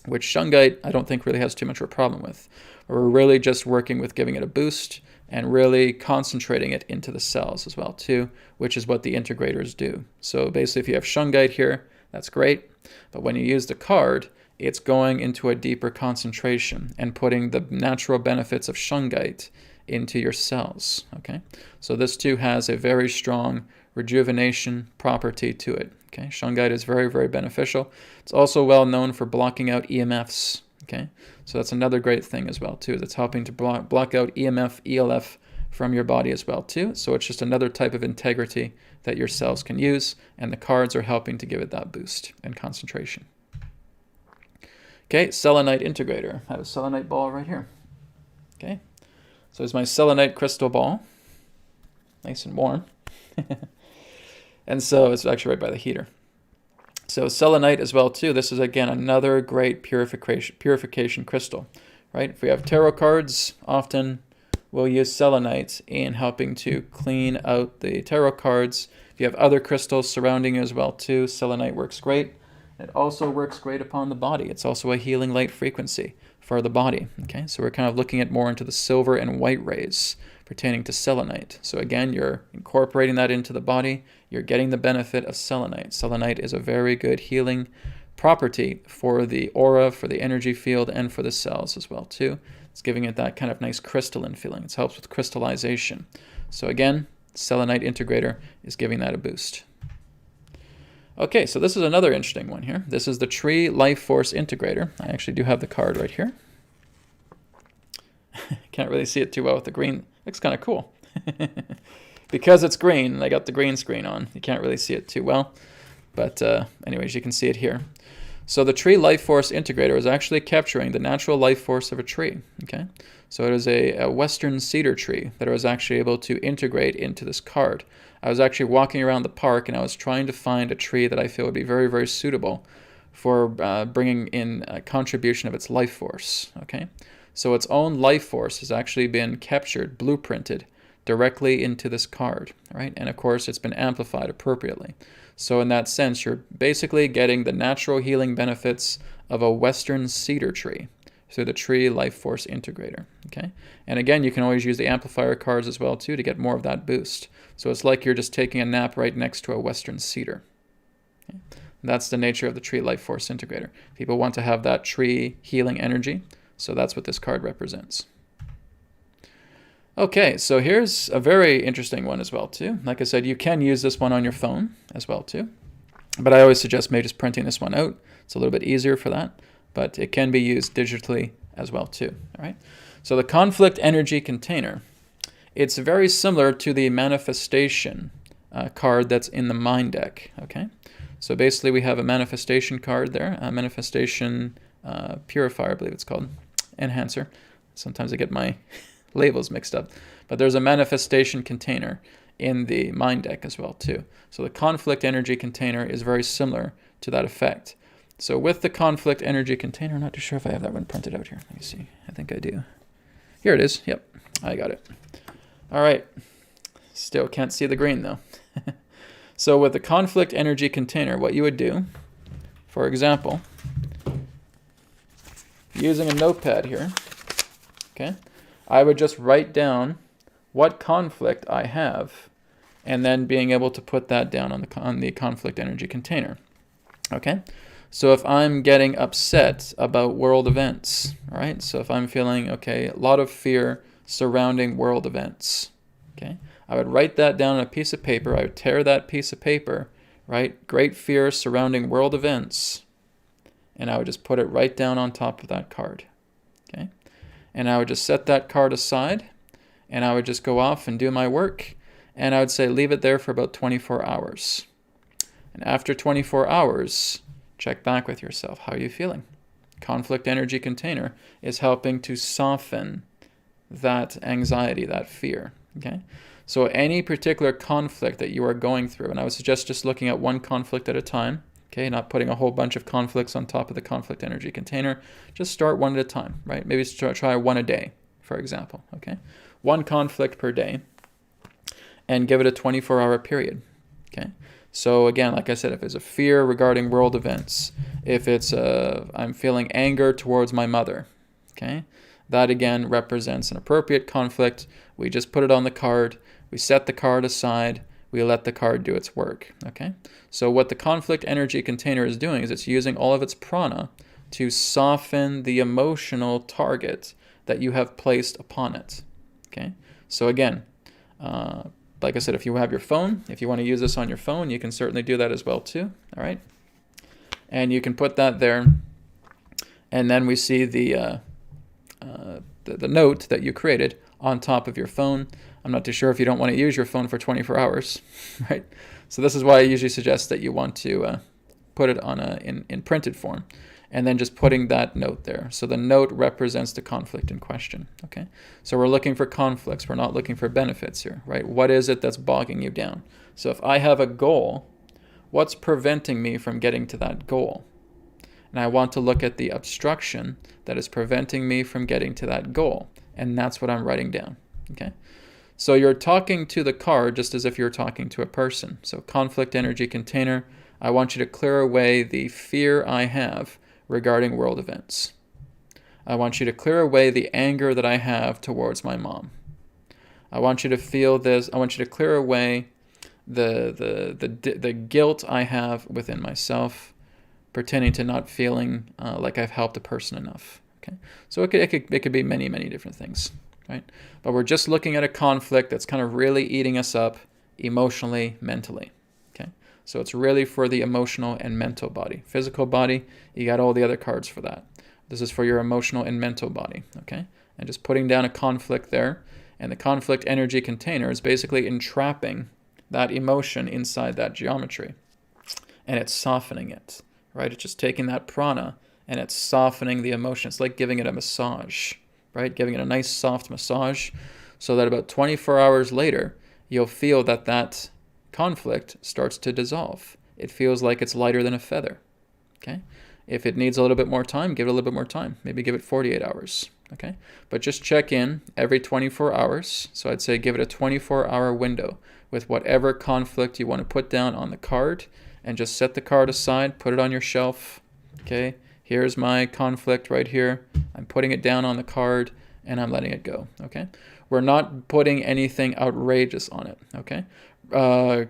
which shungite I don't think really has too much of a problem with. We're really just working with giving it a boost and really concentrating it into the cells as well too, which is what the integrators do. So basically if you have shungite here, that's great. But when you use the card, it's going into a deeper concentration and putting the natural benefits of shungite into your cells. Okay, so this too has a very strong rejuvenation property to it. Okay, shungite is very, very beneficial. It's also well known for blocking out EMFs. Okay, so that's another great thing as well too. That's helping to block out EMF, ELF from your body as well too. So it's just another type of integrity that your cells can use, and the cards are helping to give it that boost and concentration. Okay, selenite integrator. I have a selenite ball right here. Okay, so it's my selenite crystal ball, nice and warm. And so it's actually right by the heater. So selenite as well too, this is again another great purification crystal, right? If we have tarot cards, often we'll use selenite in helping to clean out the tarot cards. If you have other crystals surrounding you as well too, selenite works great. It also works great upon the body. It's also a healing light frequency for the body. Okay, so we're kind of looking at more into the silver and white rays pertaining to selenite. So again, you're incorporating that into the body. You're getting the benefit of selenite. Selenite is a very good healing property for the aura, for the energy field, and for the cells as well too. It's giving it that kind of nice crystalline feeling. It helps with crystallization. So again, selenite integrator is giving that a boost. Okay, so this is another interesting one here. This is the Tree Life Force Integrator. I actually do have the card right here. Can't really see it too well with the green. Looks kind of cool. But because it's green, I got the green screen on. You can't really see it too well. But anyways, you can see it here. So the tree life force integrator is actually capturing the natural life force of a tree. Okay, so it is a western cedar tree that I was actually able to integrate into this card. I was actually walking around the park and I was trying to find a tree that I feel would be very, very suitable for bringing in a contribution of its life force. Okay, so its own life force has actually been captured, blueprinted directly into this card, right? And of course, it's been amplified appropriately. So in that sense, you're basically getting the natural healing benefits of a western cedar tree through the tree life force integrator. Okay, and again, you can always use the amplifier cards as well too to get more of that boost. So it's like you're just taking a nap right next to a western cedar. Okay? That's the nature of the tree life force integrator. People want to have that tree healing energy, so that's what this card represents. Okay, so here's a very interesting one as well too. Like I said, you can use this one on your phone as well too, but I always suggest maybe just printing this one out. It's a little bit easier for that, but it can be used digitally as well too. All right. So the conflict energy container, it's very similar to the manifestation card that's in the mind deck. Okay, so basically we have a manifestation card there, a manifestation purifier, I believe it's called, enhancer. Sometimes I get my labels mixed up, but there's a manifestation container in the mind deck as well too. So the conflict energy container is very similar to that effect. So with the conflict energy container, I'm not too sure if I have that one printed out here. Let me see. I think I do. Here it is. Yep, I got it. All right. Still can't see the green though. So with the conflict energy container, what you would do, for example, using a notepad here, okay, I would just write down what conflict I have and then being able to put that down on the conflict energy container. Okay, so if I'm getting upset about world events, all right, so if I'm feeling, okay, a lot of fear surrounding world events, okay, I would write that down on a piece of paper. I would tear that piece of paper, right, great fear surrounding world events, and I would just put it right down on top of that card. Okay, and I would just set that card aside, and I would just go off and do my work, and I would say leave it there for about 24 hours. And after 24 hours, check back with yourself. How are you feeling? Conflict energy container is helping to soften that anxiety, that fear. Okay, so any particular conflict that you are going through, and I would suggest just looking at one conflict at a time. Okay, not putting a whole bunch of conflicts on top of the conflict energy container. Just start one at a time, right? Maybe try one a day, for example. Okay, one conflict per day, and give it a 24-hour period. Okay, so again, like I said, if it's a fear regarding world events, if it's I'm feeling anger towards my mother, okay, that again represents an appropriate conflict. We just put it on the card. We set the card aside. We let the card do its work. Okay, so what the conflict energy container is doing is it's using all of its prana to soften the emotional target that you have placed upon it. Okay, so again, like I said, if you have your phone, if you want to use this on your phone, you can certainly do that as well too. All right, and you can put that there, and then we see the note that you created on top of your phone. I'm not too sure if you don't want to use your phone for 24 hours, right? So this is why I usually suggest that you want to put it on in printed form, and then just putting that note there. So the note represents the conflict in question, okay? So we're looking for conflicts. We're not looking for benefits here, right? What is it that's bogging you down? So if I have a goal, what's preventing me from getting to that goal? And I want to look at the obstruction that is preventing me from getting to that goal. And that's what I'm writing down, okay? So you're talking to the card just as if you're talking to a person. So conflict energy container, I want you to clear away the fear I have regarding world events. I want you to clear away the anger that I have towards my mom. I want you to feel this. I want you to clear away the guilt I have within myself pertaining to not feeling like I've helped a person enough. Okay, so it could be many, many different things, right? But we're just looking at a conflict that's kind of really eating us up emotionally, mentally. Okay, so it's really for the emotional and mental body. Physical body, you got all the other cards for that. This is for your emotional and mental body. Okay, and just putting down a conflict there, And the conflict energy container is basically entrapping that emotion inside that geometry. And it's softening it, right? It's just taking that prana and it's softening the emotion. It's like giving it a massage, right? Giving it a nice soft massage so that about 24 hours later, you'll feel that that conflict starts to dissolve. It feels like it's lighter than a feather, okay? If it needs a little bit more time, give it a little bit more time. Maybe give it 48 hours, okay? But just check in every 24 hours. So I'd say give it a 24-hour window with whatever conflict you want to put down on the card, and just set the card aside, put it on your shelf, okay? Here's my conflict right here. I'm putting it down on the card, and I'm letting it go, okay? We're not putting anything outrageous on it, okay?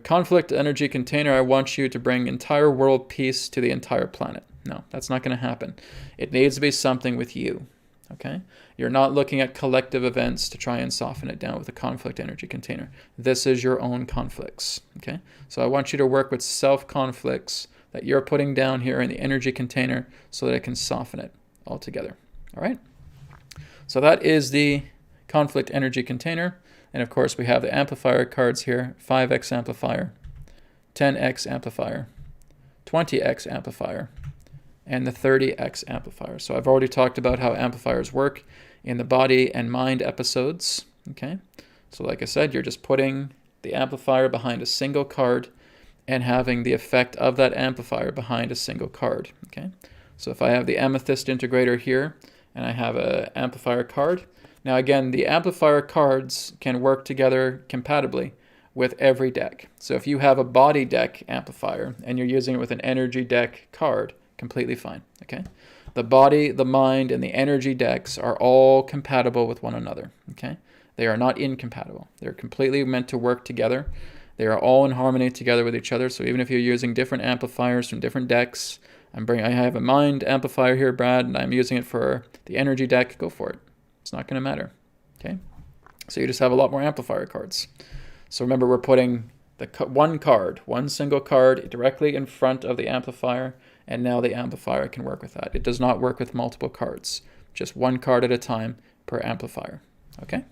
Conflict energy container, I want you to bring entire world peace to the entire planet. No, that's not going to happen. It needs to be something with you, okay? You're not looking at collective events to try and soften it down with a conflict energy container. This is your own conflicts, okay? So I want you to work with self-conflicts that you're putting down here in the energy container so that it can soften it all together, all right? So that is the conflict energy container. And of course, we have the amplifier cards here, 5x amplifier, 10x amplifier, 20x amplifier, and the 30x amplifier. So I've already talked about how amplifiers work in the body and mind episodes, okay? So like I said, you're just putting the amplifier behind a single card and having the effect of that amplifier behind a single card, okay? So if I have the amethyst integrator here and I have an amplifier card, now again, the amplifier cards can work together compatibly with every deck. So if you have a body deck amplifier and you're using it with an energy deck card, completely fine, okay? The body, the mind, and the energy decks are all compatible with one another, okay? They are not incompatible. They're completely meant to work together. They are all in harmony together with each other. So even if you're using different amplifiers from different decks, I have a mind amplifier here, Brad, and I'm using it for the energy deck, go for it. It's not going to matter, okay? So you just have a lot more amplifier cards. So remember, we're putting the one single card directly in front of the amplifier, and now the amplifier can work with that. It does not work with multiple cards, just one card at a time per amplifier, okay?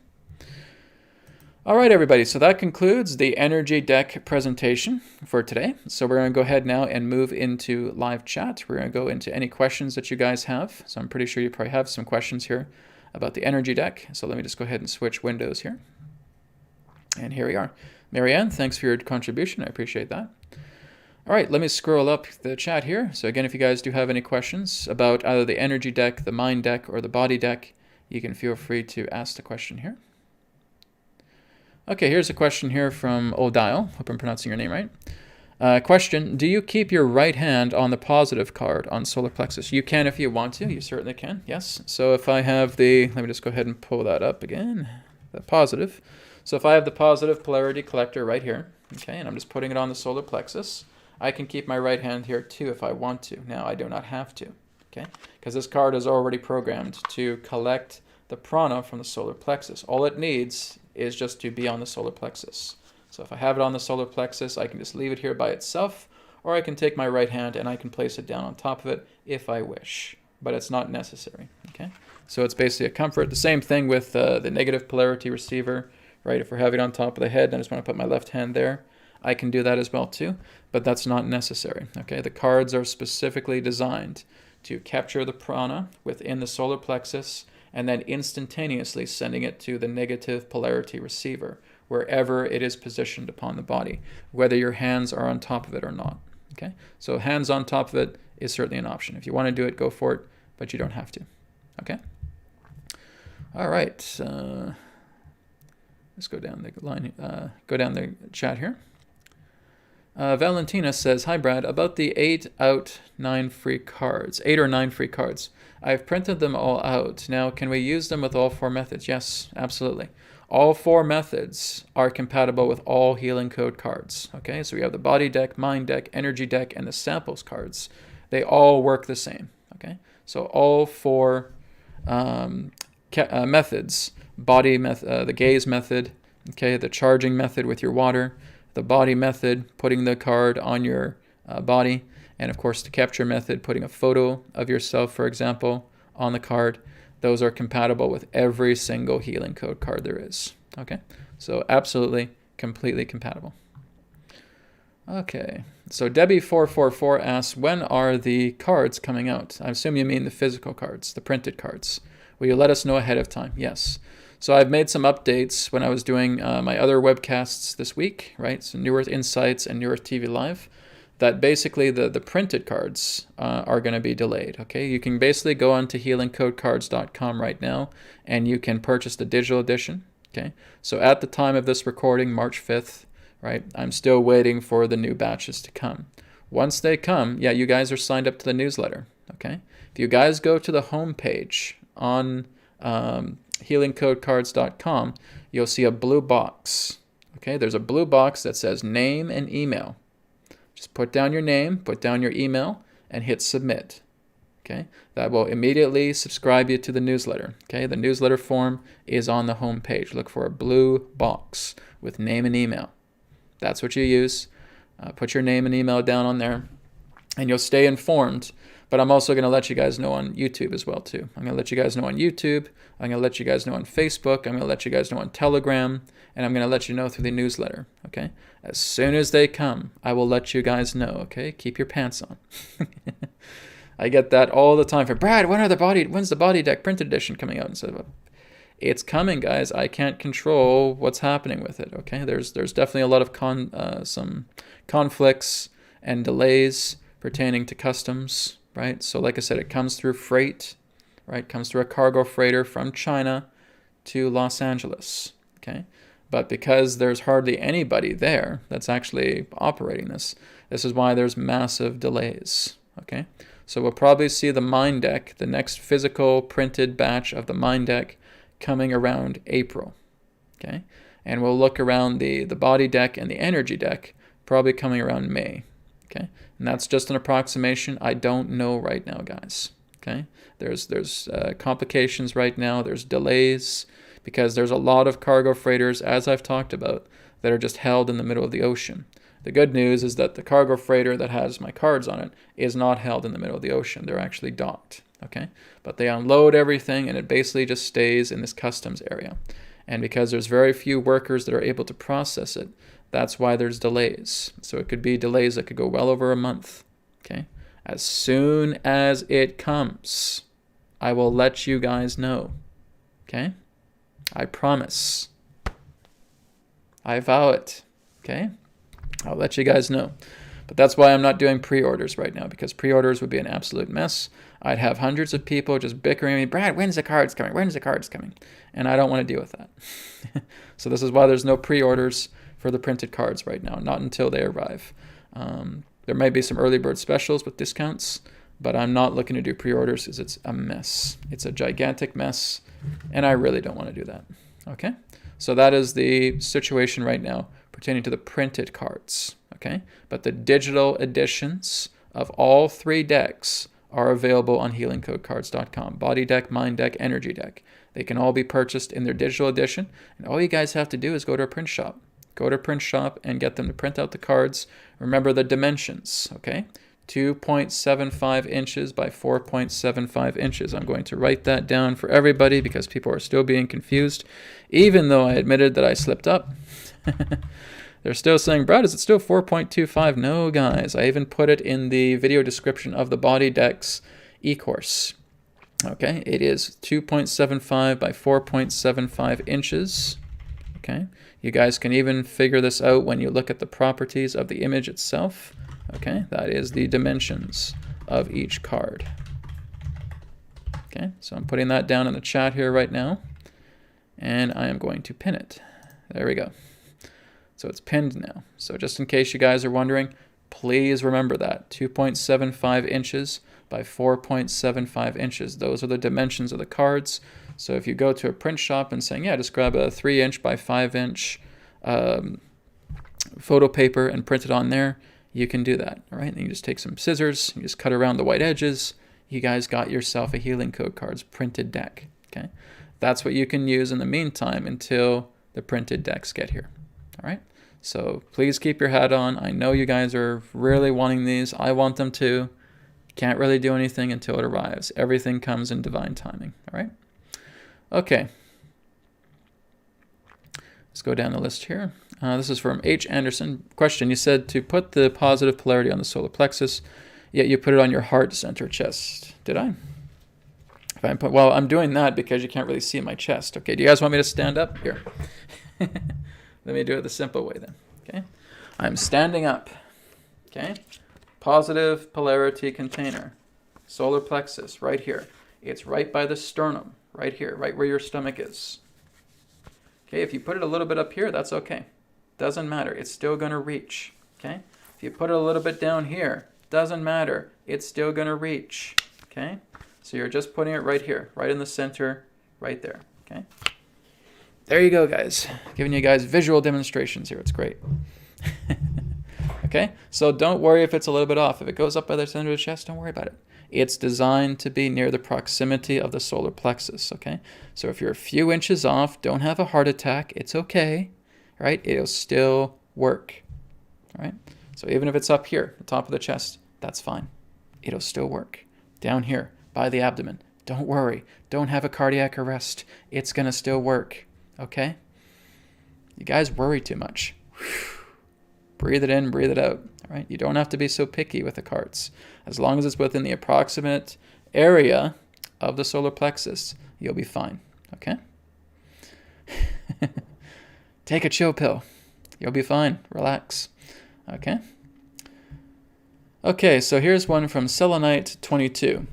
All right, everybody, so that concludes the energy deck presentation for today. So we're going to go ahead now and move into live chat. We're going to go into any questions that you guys have. So I'm pretty sure you probably have some questions here about the energy deck. So let me just go ahead and switch windows here. And here we are. Marianne, thanks for your contribution. I appreciate that. All right, let me scroll up the chat here. So again, if you guys do have any questions about either the energy deck, the mind deck, or the body deck, you can feel free to ask the question here. Okay, here's a question here from Odile. Hope I'm pronouncing your name right. Question, do you keep your right hand on the positive card on solar plexus? You can if you want to. You certainly can, yes. So if I have let me just go ahead and pull that up again, the positive. So if I have the positive polarity collector right here, okay, and I'm just putting it on the solar plexus, I can keep my right hand here too if I want to. Now I do not have to, okay, because this card is already programmed to collect the prana from the solar plexus. All it needs is just to be on the solar plexus. So if I have it on the solar plexus, I can just leave it here by itself, or I can take my right hand and I can place it down on top of it if I wish, but it's not necessary, okay? So it's basically a comfort. The same thing with the negative polarity receiver, right? If we're having it on top of the head and I just want to put my left hand there, I can do that as well too, but that's not necessary, okay? The cards are specifically designed to capture the prana within the solar plexus and then instantaneously sending it to the negative polarity receiver, wherever it is positioned upon the body, whether your hands are on top of it or not, okay? So hands on top of it is certainly an option. If you want to do it, go for it, but you don't have to, okay? All right, let's go down the line, go down the chat here. Valentina says, hi Brad, about the 8 or 9 free cards. I've printed them all out. Now, can we use them with all 4 methods? Yes, absolutely. All 4 methods are compatible with all healing code cards. Okay, so we have the body deck, mind deck, energy deck, and the samples cards. They all work the same. Okay, so all 4 methods, the gaze method, okay, the charging method with your water, the body method, putting the card on your body, and of course the capture method, putting a photo of yourself, for example, on the card. Those are compatible with every single healing code card there is. Okay, so absolutely, completely compatible. Okay, so Debbie444 asks, when are the cards coming out? I assume you mean the physical cards, the printed cards. Will you let us know ahead of time? Yes. So I've made some updates when I was doing my other webcasts this week, right? So New Earth Insights and New Earth TV Live, that basically the printed cards are going to be delayed, okay? You can basically go on to healingcodecards.com right now, and you can purchase the digital edition, okay? So at the time of this recording, March 5th, right, I'm still waiting for the new batches to come. Once they come, yeah, you guys are signed up to the newsletter, okay? If you guys go to the home page on healingcodecards.com, you'll see a blue box, okay? There's a blue box that says name and email. Just put down your name, put down your email, and hit submit. Okay, that will immediately subscribe you to the newsletter. Okay, the newsletter form is on the home page. Look for a blue box with name and email. That's what you use. Put your name and email down on there, and you'll stay informed. But I'm also going to let you guys know on YouTube as well, too. I'm going to let you guys know on YouTube. I'm going to let you guys know on Facebook. I'm going to let you guys know on Telegram. And I'm going to let you know through the newsletter, okay? As soon as they come, I will let you guys know, okay? Keep your pants on. I get that all the time. For Brad, when's the body deck printed edition coming out? And so it's coming, guys. I can't control what's happening with it, okay? There's definitely a lot of some conflicts and delays pertaining to customs, right? So like I said, it comes through freight, right? Comes through a cargo freighter from China to Los Angeles, okay? But because there's hardly anybody there that's actually operating this is why there's massive delays, okay? So we'll probably see the Mind Deck, the next physical printed batch of the Mind Deck, coming around April, okay? And we'll look around the Body Deck and the Energy Deck, probably coming around May, okay? And that's just an approximation. I don't know right now, guys, okay? There's complications right now. There's delays, because there's a lot of cargo freighters, as I've talked about, that are just held in the middle of the ocean. The good news is that the cargo freighter that has my cards on it is not held in the middle of the ocean. They're actually docked, okay? But they unload everything, and it basically just stays in this customs area. And because there's very few workers that are able to process it, that's why there's delays. So it could be delays that could go well over a month, okay? As soon as it comes, I will let you guys know, okay? I promise. I vow it, okay? I'll let you guys know. But that's why I'm not doing pre-orders right now, because pre-orders would be an absolute mess. I'd have hundreds of people just bickering me, Brad, when's the cards coming? When's the cards coming? And I don't want to deal with that. So this is why there's no pre-orders for the printed cards right now, not until they arrive. There might be some early bird specials with discounts, but I'm not looking to do pre-orders because it's a mess. It's a gigantic mess, and I really don't want to do that. Okay? So that is the situation right now pertaining to the printed cards. Okay? But the digital editions of all three decks are available on healingcodecards.com. Body Deck, Mind Deck, Energy Deck. They can all be purchased in their digital edition, and all you guys have to do is go to a print shop. Go to a print shop and get them to print out the cards. Remember the dimensions, okay? 2.75 inches by 4.75 inches. I'm going to write that down for everybody because people are still being confused, even though I admitted that I slipped up. They're still saying, Brad, is it still 4.25? No, guys. I even put it in the video description of the Body Decks e-course. Okay, it is 2.75 by 4.75 inches. Okay, you guys can even figure this out when you look at the properties of the image itself. Okay, that is the dimensions of each card. Okay, so I'm putting that down in the chat here right now, and I am going to pin it. There we go. So it's pinned now. So just in case you guys are wondering, please remember that 2.75 inches by 4.75 inches. Those are the dimensions of the cards. So if you go to a print shop and saying, yeah, just grab a 3-inch by 5-inch photo paper and print it on there, you can do that, all right? And you just take some scissors, you just cut around the white edges. You guys got yourself a Healing Code Cards printed deck, okay? That's what you can use in the meantime until the printed decks get here, all right? So please keep your hat on. I know you guys are really wanting these. I want them too. Can't really do anything until it arrives. Everything comes in divine timing, all right? Okay. Let's go down the list here. This is from H. Anderson. Question, you said to put the positive polarity on the solar plexus, yet you put it on your heart center chest. Did I? Well, I'm doing that because you can't really see my chest. Okay, do you guys want me to stand up? Here. Let me do it the simple way then. Okay, I'm standing up. Okay, positive polarity container, solar plexus, right here. It's right by the sternum, right here, right where your stomach is. Okay, if you put it a little bit up here, that's okay. Doesn't matter, it's still gonna reach. Okay, if you put it a little bit down here, doesn't matter, it's still gonna reach. Okay, so you're just putting it right here, right in the center, right there. Okay, there you go, guys. Giving you guys visual demonstrations here. It's great. Okay, so don't worry if it's a little bit off. If it goes up by the center of the chest, don't worry about it. It's designed to be near the proximity of the solar plexus, okay? So if you're a few inches off, don't have a heart attack. It's okay, right? It'll still work, right? So even if it's up here, the top of the chest, that's fine. It'll still work. Down here, by the abdomen, don't worry. Don't have a cardiac arrest. It's going to still work, okay? You guys worry too much. Breathe it in, breathe it out. All right? You don't have to be so picky with the cards. As long as it's within the approximate area of the solar plexus, you'll be fine. Okay? Take a chill pill. You'll be fine. Relax. Okay? Okay, so here's one from Selenite 22.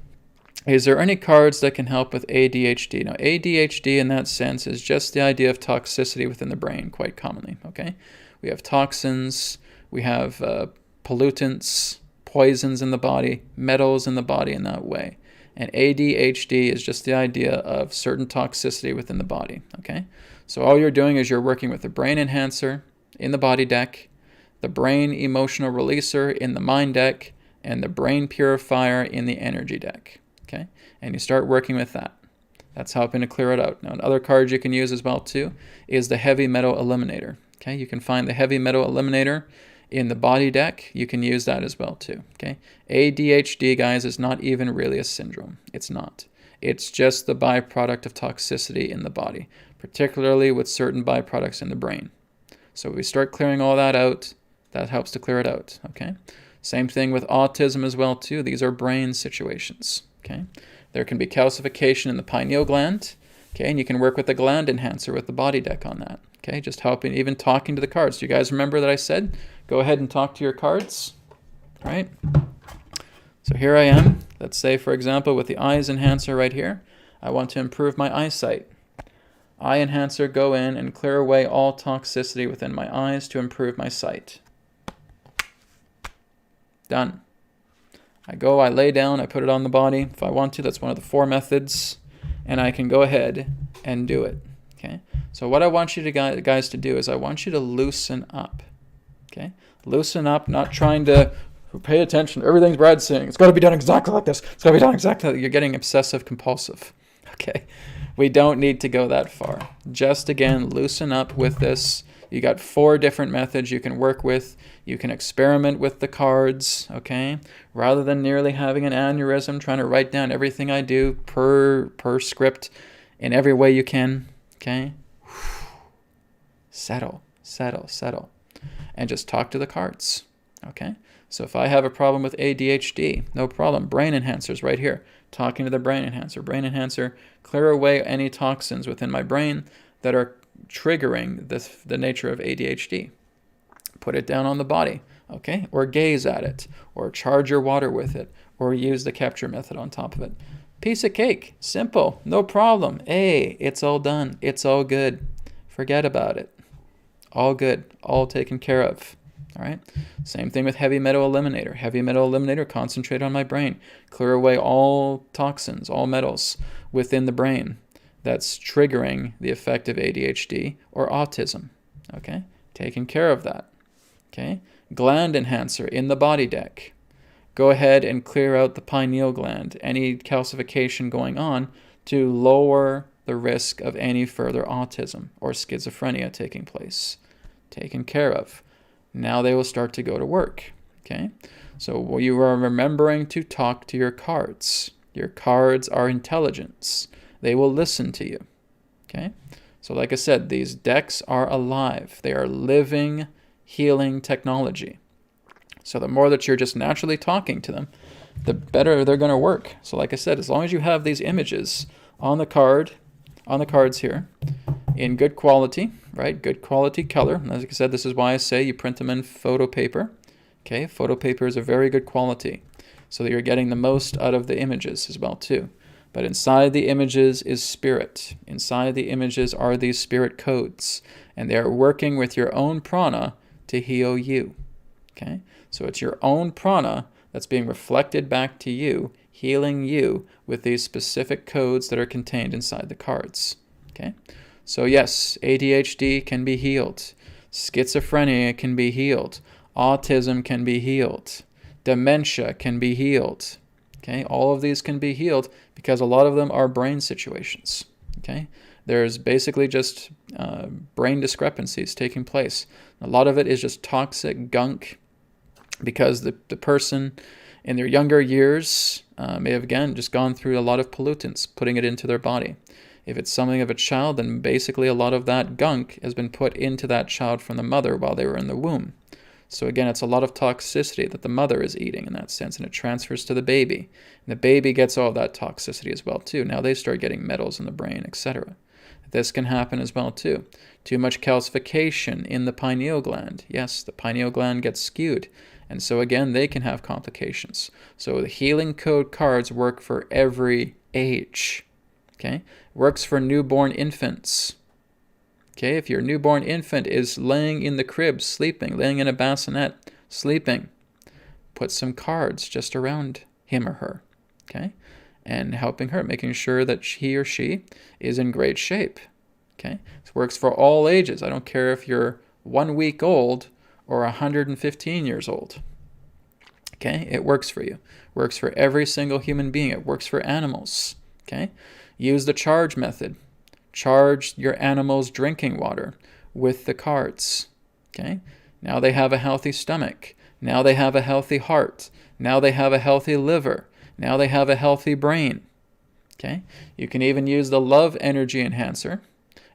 Is there any cards that can help with ADHD? Now, ADHD in that sense is just the idea of toxicity within the brain, quite commonly. Okay? We have toxins, we have pollutants, poisons in the body, metals in the body in that way. And ADHD is just the idea of certain toxicity within the body, okay? So all you're doing is you're working with the brain enhancer in the body deck, the brain emotional releaser in the mind deck, and the brain purifier in the energy deck, okay? And you start working with that. That's helping to clear it out. Now, another card you can use as well, too, is the heavy metal eliminator. Okay, you can find the heavy metal eliminator in the body deck. You can use that as well too. Okay, ADHD, guys, is not even really a syndrome. It's not. It's just the byproduct of toxicity in the body, particularly with certain byproducts in the brain. So if we start clearing all that out, that helps to clear it out. Okay, same thing with autism as well too. These are brain situations. Okay, there can be calcification in the pineal gland. Okay, and you can work with the gland enhancer with the body deck on that. Okay, just helping, even talking to the cards. Do you guys remember that I said, go ahead and talk to your cards, right? So here I am. Let's say, for example, with the eyes enhancer right here, I want to improve my eyesight. Eye enhancer, go in and clear away all toxicity within my eyes to improve my sight. Done. I go, I lay down, I put it on the body. If I want to, that's one of the 4 methods. And I can go ahead and do it. Okay, so what I want you to guys to do is I want you to loosen up. Okay, loosen up, not trying to pay attention to everything Brad's saying. It's got to be done exactly like this. It's got to be done exactly like that. You're getting obsessive compulsive. Okay, we don't need to go that far. Just again, loosen up with this. You got 4 different methods you can work with. You can experiment with the cards, okay? Rather than nearly having an aneurysm, trying to write down everything I do per script in every way you can, okay? Settle, settle, settle. And just talk to the cards, okay? So if I have a problem with ADHD, no problem. Brain enhancers right here. Talking to the brain enhancer. Brain enhancer, clear away any toxins within my brain that are triggering the nature of ADHD. Put it down on the body, okay? Or gaze at it, or charge your water with it, or use the capture method on top of it. Piece of cake, simple, no problem. Hey, it's all done, it's all good. Forget about it. All good, all taken care of. All right. Same thing with heavy metal eliminator. Heavy metal eliminator, concentrate on my brain. Clear away all toxins, all metals within the brain that's triggering the effect of ADHD or autism. Okay. Taking care of that. Okay. Gland enhancer in the body deck. Go ahead and clear out the pineal gland, any calcification going on, to lower the risk of any further autism or schizophrenia taking place. Taken care of. Now they will start to go to work, okay? So you are remembering to talk to your cards. Your cards are intelligence. They will listen to you, okay? So like I said, these decks are alive. They are living healing technology. So the more that you're just naturally talking to them, the better they're going to work. So like I said, as long as you have these images on the cards here, in good quality, right? Good quality color. And as I said, this is why I say you print them in photo paper. Okay, photo paper is a very good quality, so that you're getting the most out of the images as well too. But inside the images is spirit. Inside the images are these spirit codes, and they are working with your own prana to heal you. Okay, so it's your own prana that's being reflected back to you, healing you with these specific codes that are contained inside the cards. Okay, so yes, ADHD can be healed. Schizophrenia can be healed. Autism can be healed. Dementia can be healed. Okay, all of these can be healed because a lot of them are brain situations. Okay, there's basically just brain discrepancies taking place. A lot of it is just toxic gunk because the person in their younger years may have, again, just gone through a lot of pollutants, putting it into their body. If it's something of a child, then basically a lot of that gunk has been put into that child from the mother while they were in the womb. So again, it's a lot of toxicity that the mother is eating in that sense, and it transfers to the baby. And the baby gets all of that toxicity as well too. Now they start getting metals in the brain, etc. This can happen as well too. Too much calcification in the pineal gland. Yes, the pineal gland gets skewed. And so again, they can have complications. So the healing code cards work for every age. Okay? Works for newborn infants. Okay, if your newborn infant is laying in the crib, sleeping, laying in a bassinet, sleeping, put some cards just around him or her, okay? And helping her, making sure that he or she is in great shape, okay? This works for all ages. I don't care if you're 1 week old or 115 years old, okay? It works for you. Works for every single human being. It works for animals, okay? Use the charge method. Charge your animal's drinking water with the cards. Okay? Now they have a healthy stomach. Now they have a healthy heart. Now they have a healthy liver. Now they have a healthy brain. Okay? You can even use the love energy enhancer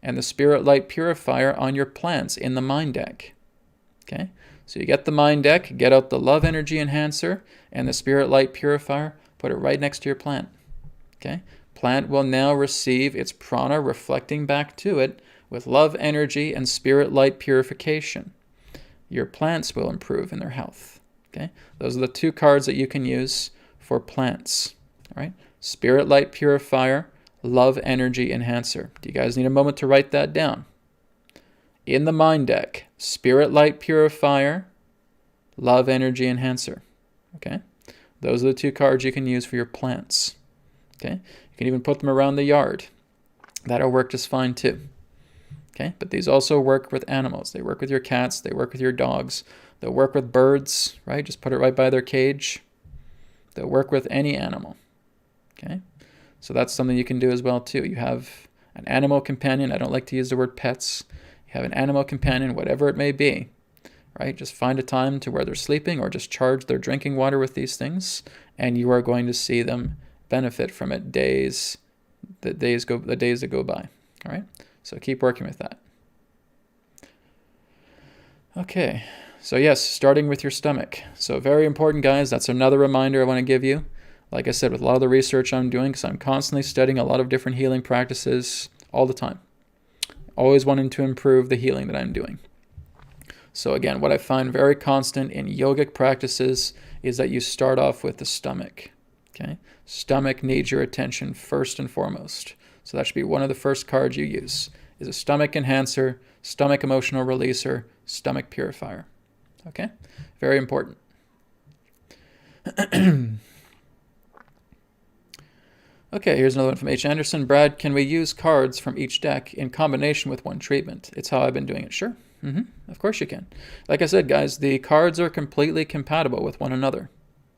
and the spirit light purifier on your plants in the mind deck. Okay? So you get the mind deck, get out the love energy enhancer and the spirit light purifier, put it right next to your plant. Okay? Plant will now receive its prana reflecting back to it with love energy and spirit light purification. Your plants will improve in their health. Okay? Those are the two cards that you can use for plants. All right? Spirit light purifier, love energy enhancer. Do you guys need a moment to write that down? In the mind deck, spirit light purifier, love energy enhancer. Okay? Those are the two cards you can use for your plants. Okay? You can even put them around the yard. That'll work just fine too. Okay? But these also work with animals. They work with your cats. They work with your dogs. They'll work with birds, right? Just put it right by their cage. They'll work with any animal. Okay? So that's something you can do as well too. You have an animal companion. I don't like to use the word pets. You have an animal companion, whatever it may be, right? Just find a time to where they're sleeping or just charge their drinking water with these things, and you are going to see them benefit from it the days that go by. All right, so keep working with that. Okay, so yes, starting with your stomach. So very important, guys. That's another reminder I want to give you. Like I said, with a lot of the research I'm doing, because I'm constantly studying a lot of different healing practices all the time, always wanting to improve the healing that I'm doing. So again, what I find very constant in yogic practices is that you start off with the stomach. Okay, stomach needs your attention first and foremost. So that should be one of the first cards you use, is a stomach enhancer, stomach emotional releaser, stomach purifier. Okay, very important. Okay, here's another one from H. Anderson. Brad, can we use cards from each deck in combination with one treatment? It's how I've been doing it. Sure. Of course you can. Like I said, guys, the cards are completely compatible with one another.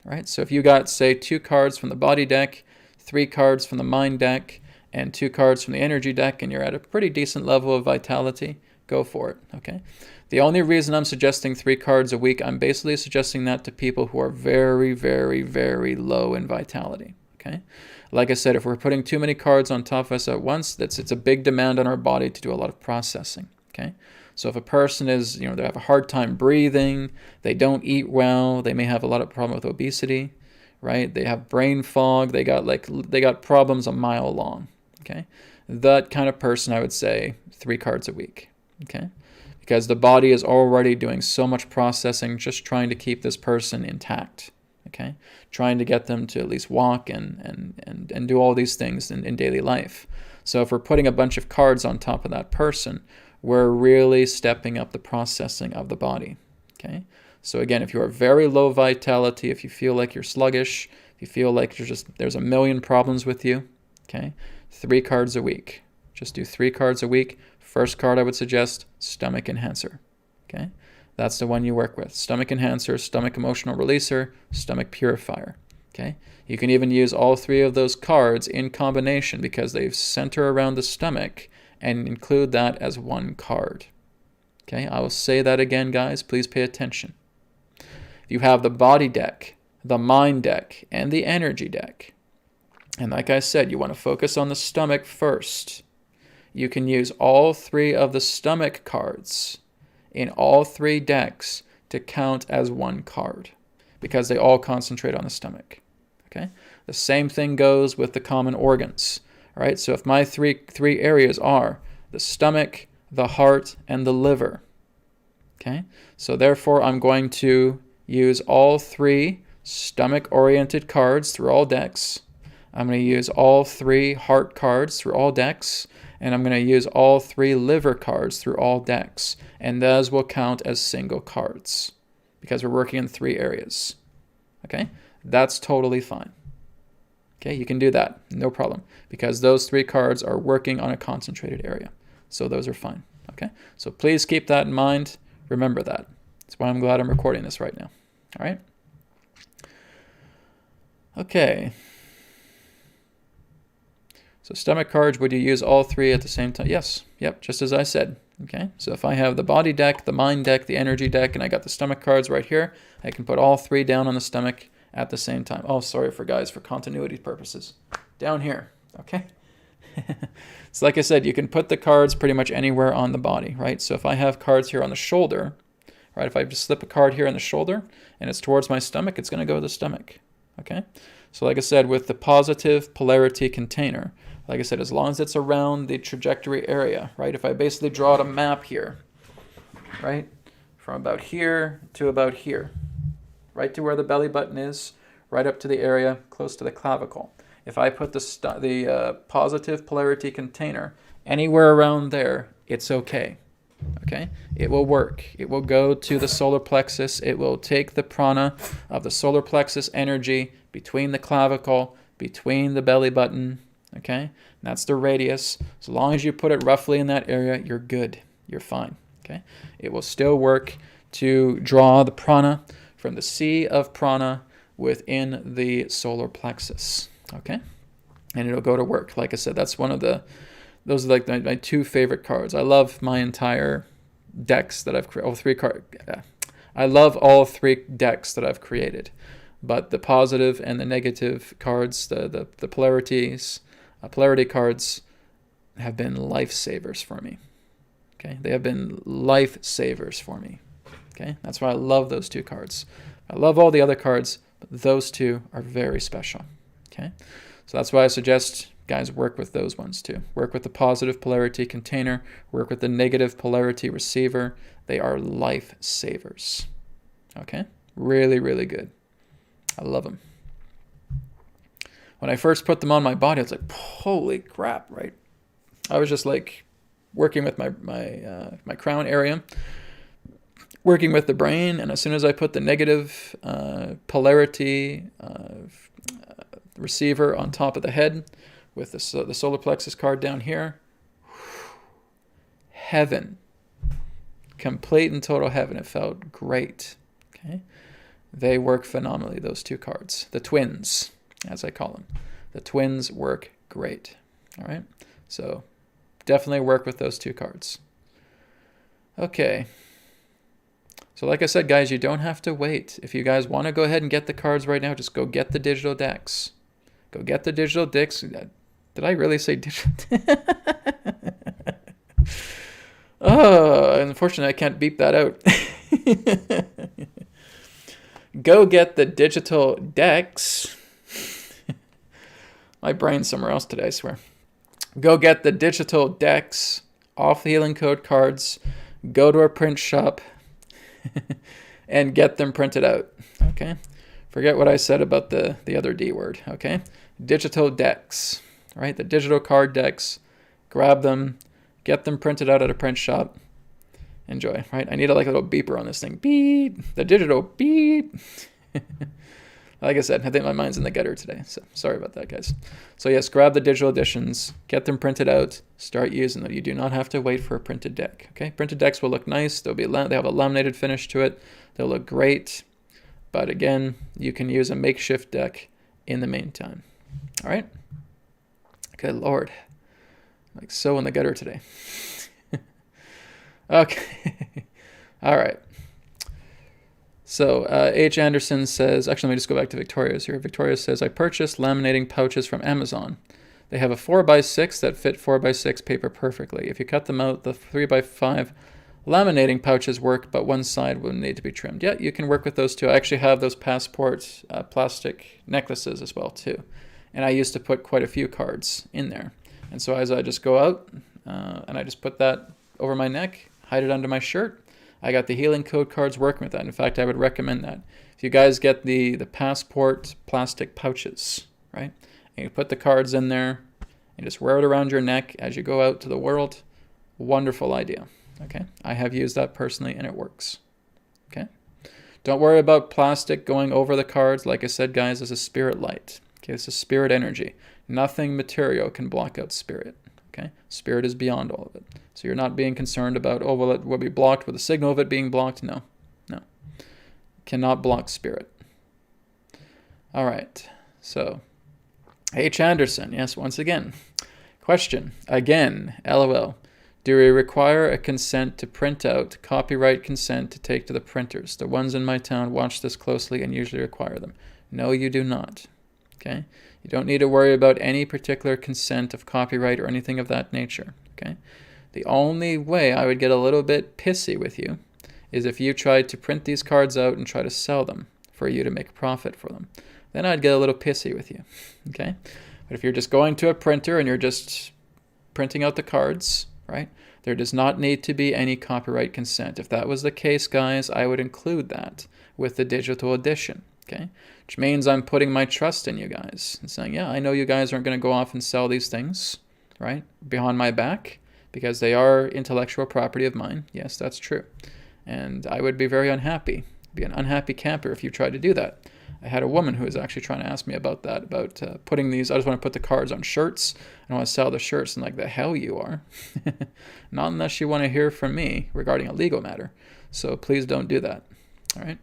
Right? So if you got, say, 2 cards from the body deck, 3 cards from the mind deck, and 2 cards from the energy deck, and you're at a pretty decent level of vitality, go for it. Okay? The only reason I'm suggesting 3 cards a week, I'm basically suggesting that to people who are very, very, very low in vitality. Okay, like I said, if we're putting too many cards on top of us at once, it's a big demand on our body to do a lot of processing. Okay, so if a person is, they have a hard time breathing, they don't eat well, they may have a lot of problem with obesity, right? They have brain fog, they got problems a mile long. Okay, that kind of person, I would say 3 cards a week. Okay, because the body is already doing so much processing just trying to keep this person intact. Okay, trying to get them to at least walk and do all these things in daily life. So if we're putting a bunch of cards on top of that person, we're really stepping up the processing of the body. Okay, so again, if you are very low vitality, if you feel like you're sluggish, if you feel like there's a million problems with you, okay, 3 cards a week. Just do 3 cards a week. First card I would suggest, stomach enhancer. Okay, that's the one you work with. Stomach enhancer, stomach emotional releaser, stomach purifier. Okay, you can even use all 3 of those cards in combination because they center around the stomach and include that as 1 card. Okay, I will say that again, guys. Please pay attention. You have the body deck, the mind deck, and the energy deck. And like I said, you want to focus on the stomach first. You can use all 3 of the stomach cards in all 3 decks to count as 1 card because they all concentrate on the stomach. Okay, the same thing goes with the common organs. All right, so if my three areas are the stomach, the heart, and the liver. Okay, so therefore I'm going to use all 3 stomach-oriented cards through all decks. I'm going to use all 3 heart cards through all decks, and I'm going to use all 3 liver cards through all decks, and those will count as single cards because we're working in 3 areas. Okay, that's totally fine. Okay, you can do that, no problem, because those 3 cards are working on a concentrated area, so those are fine. Okay, so please keep that in mind. Remember that. That's why I'm glad I'm recording this right now. All right. Okay. So stomach cards, would you use all 3 at the same time? Yes. Yep, just as I said. Okay, so if I have the body deck, the mind deck, the energy deck, and I got the stomach cards right here, I can put all 3 down on the stomach at the same time. Oh, sorry for continuity purposes. Down here, okay? So like I said, you can put the cards pretty much anywhere on the body, right? So if I have cards here on the shoulder, right? If I just slip a card here on the shoulder and it's towards my stomach, it's going to go to the stomach, okay? So like I said, with the positive polarity container, like I said, as long as it's around the trajectory area, right? If I basically draw out a map here, right? From about here to about here, right to where the belly button is, right up to the area close to the clavicle. If I put the positive polarity container anywhere around there, it's okay. Okay? It will work. It will go to the solar plexus. It will take the prana of the solar plexus energy between the clavicle, between the belly button. Okay? And that's the radius. As long as you put it roughly in that area, you're good. You're fine. Okay? It will still work to draw the prana from the sea of prana within the solar plexus. Okay, and it'll go to work. Like I said, that's those are like my 2 favorite cards. I love my entire decks that I've created. I love all 3 decks that I've created, but the positive and the negative cards, the polarity cards, have been lifesavers for me. Okay, they have been lifesavers for me. Okay, that's why I love those 2 cards. I love all the other cards, but those 2 are very special. Okay, so that's why I suggest guys work with those ones too. Work with the positive polarity container, work with the negative polarity receiver. They are lifesavers. Okay, really, really good. I love them. When I first put them on my body, I was like, holy crap, right? I was just like working with my crown area, working with the brain, and as soon as I put the negative polarity receiver on top of the head with the solar plexus card down here, heaven, complete and total heaven. It felt great. Okay, they work phenomenally, those 2 cards, the twins, as I call them. The twins work great. All right, so definitely work with those 2 cards. Okay, so like I said, guys, you don't have to wait. If you guys want to go ahead and get the cards right now, just go get the digital decks. Go get the digital discs. Did I really say digital? Oh, unfortunately, I can't beep that out. Go get the digital decks. My brain's somewhere else today, I swear. Go get the digital decks off the Healing Code cards. Go to a print shop and get them printed out. Okay? Forget what I said about the other D word. Okay? Digital decks. Right? The digital card decks. Grab them. Get them printed out at a print shop. Enjoy. Right? I need a little beeper on this thing. Beep. The digital beep. Like I said, I think my mind's in the gutter today, so sorry about that, guys. So yes, grab the digital editions, get them printed out, start using them. You do not have to wait for a printed deck, okay? Printed decks will look nice. They have a laminated finish to it. They'll look great, but again, you can use a makeshift deck in the meantime. All right? Good Lord. Like so in the gutter today. Okay. All right. So H. Anderson says, actually, let me just go back to Victoria's here. Victoria says, I purchased laminating pouches from Amazon. They have a 4x6 that fit 4x6 paper perfectly. If you cut them out, the 3x5 laminating pouches work, but one side will need to be trimmed. Yeah, you can work with those too. I actually have those passport plastic necklaces as well too. And I used to put quite a few cards in there. And so as I just go out and I just put that over my neck, hide it under my shirt, I got the Healing Code cards working with that. In fact, I would recommend that. If you guys get the passport plastic pouches, right? And you put the cards in there and just wear it around your neck as you go out to the world. Wonderful idea, okay? I have used that personally and it works, okay? Don't worry about plastic going over the cards. Like I said, guys, it's a spirit light, okay? It's a spirit energy. Nothing material can block out spirit, okay? Spirit is beyond all of it. So you're not being concerned about, oh, will it will be blocked with a signal of it being blocked? No, no. Cannot block spirit. All right. So, H. Anderson, yes, once again. Question, again, LOL. Do we require a consent to print out, copyright consent to take to the printers? The ones in my town watch this closely and usually require them. No, you do not. Okay? You don't need to worry about any particular consent of copyright or anything of that nature. Okay? The only way I would get a little bit pissy with you is if you tried to print these cards out and try to sell them for you to make a profit for them. Then I'd get a little pissy with you, okay? But if you're just going to a printer and you're just printing out the cards, right, there does not need to be any copyright consent. If that was the case, guys, I would include that with the digital edition, okay? Which means I'm putting my trust in you guys and saying, yeah, I know you guys aren't going to go off and sell these things, right, behind my back, because they are intellectual property of mine. Yes, that's true. And I would be very unhappy, be an unhappy camper if you tried to do that. I had a woman who was actually trying to ask me about that, about putting these, I just want to put the cards on shirts, and I want to sell the shirts. And like, the hell you are. Not unless you want to hear from me regarding a legal matter. So please don't do that. All right.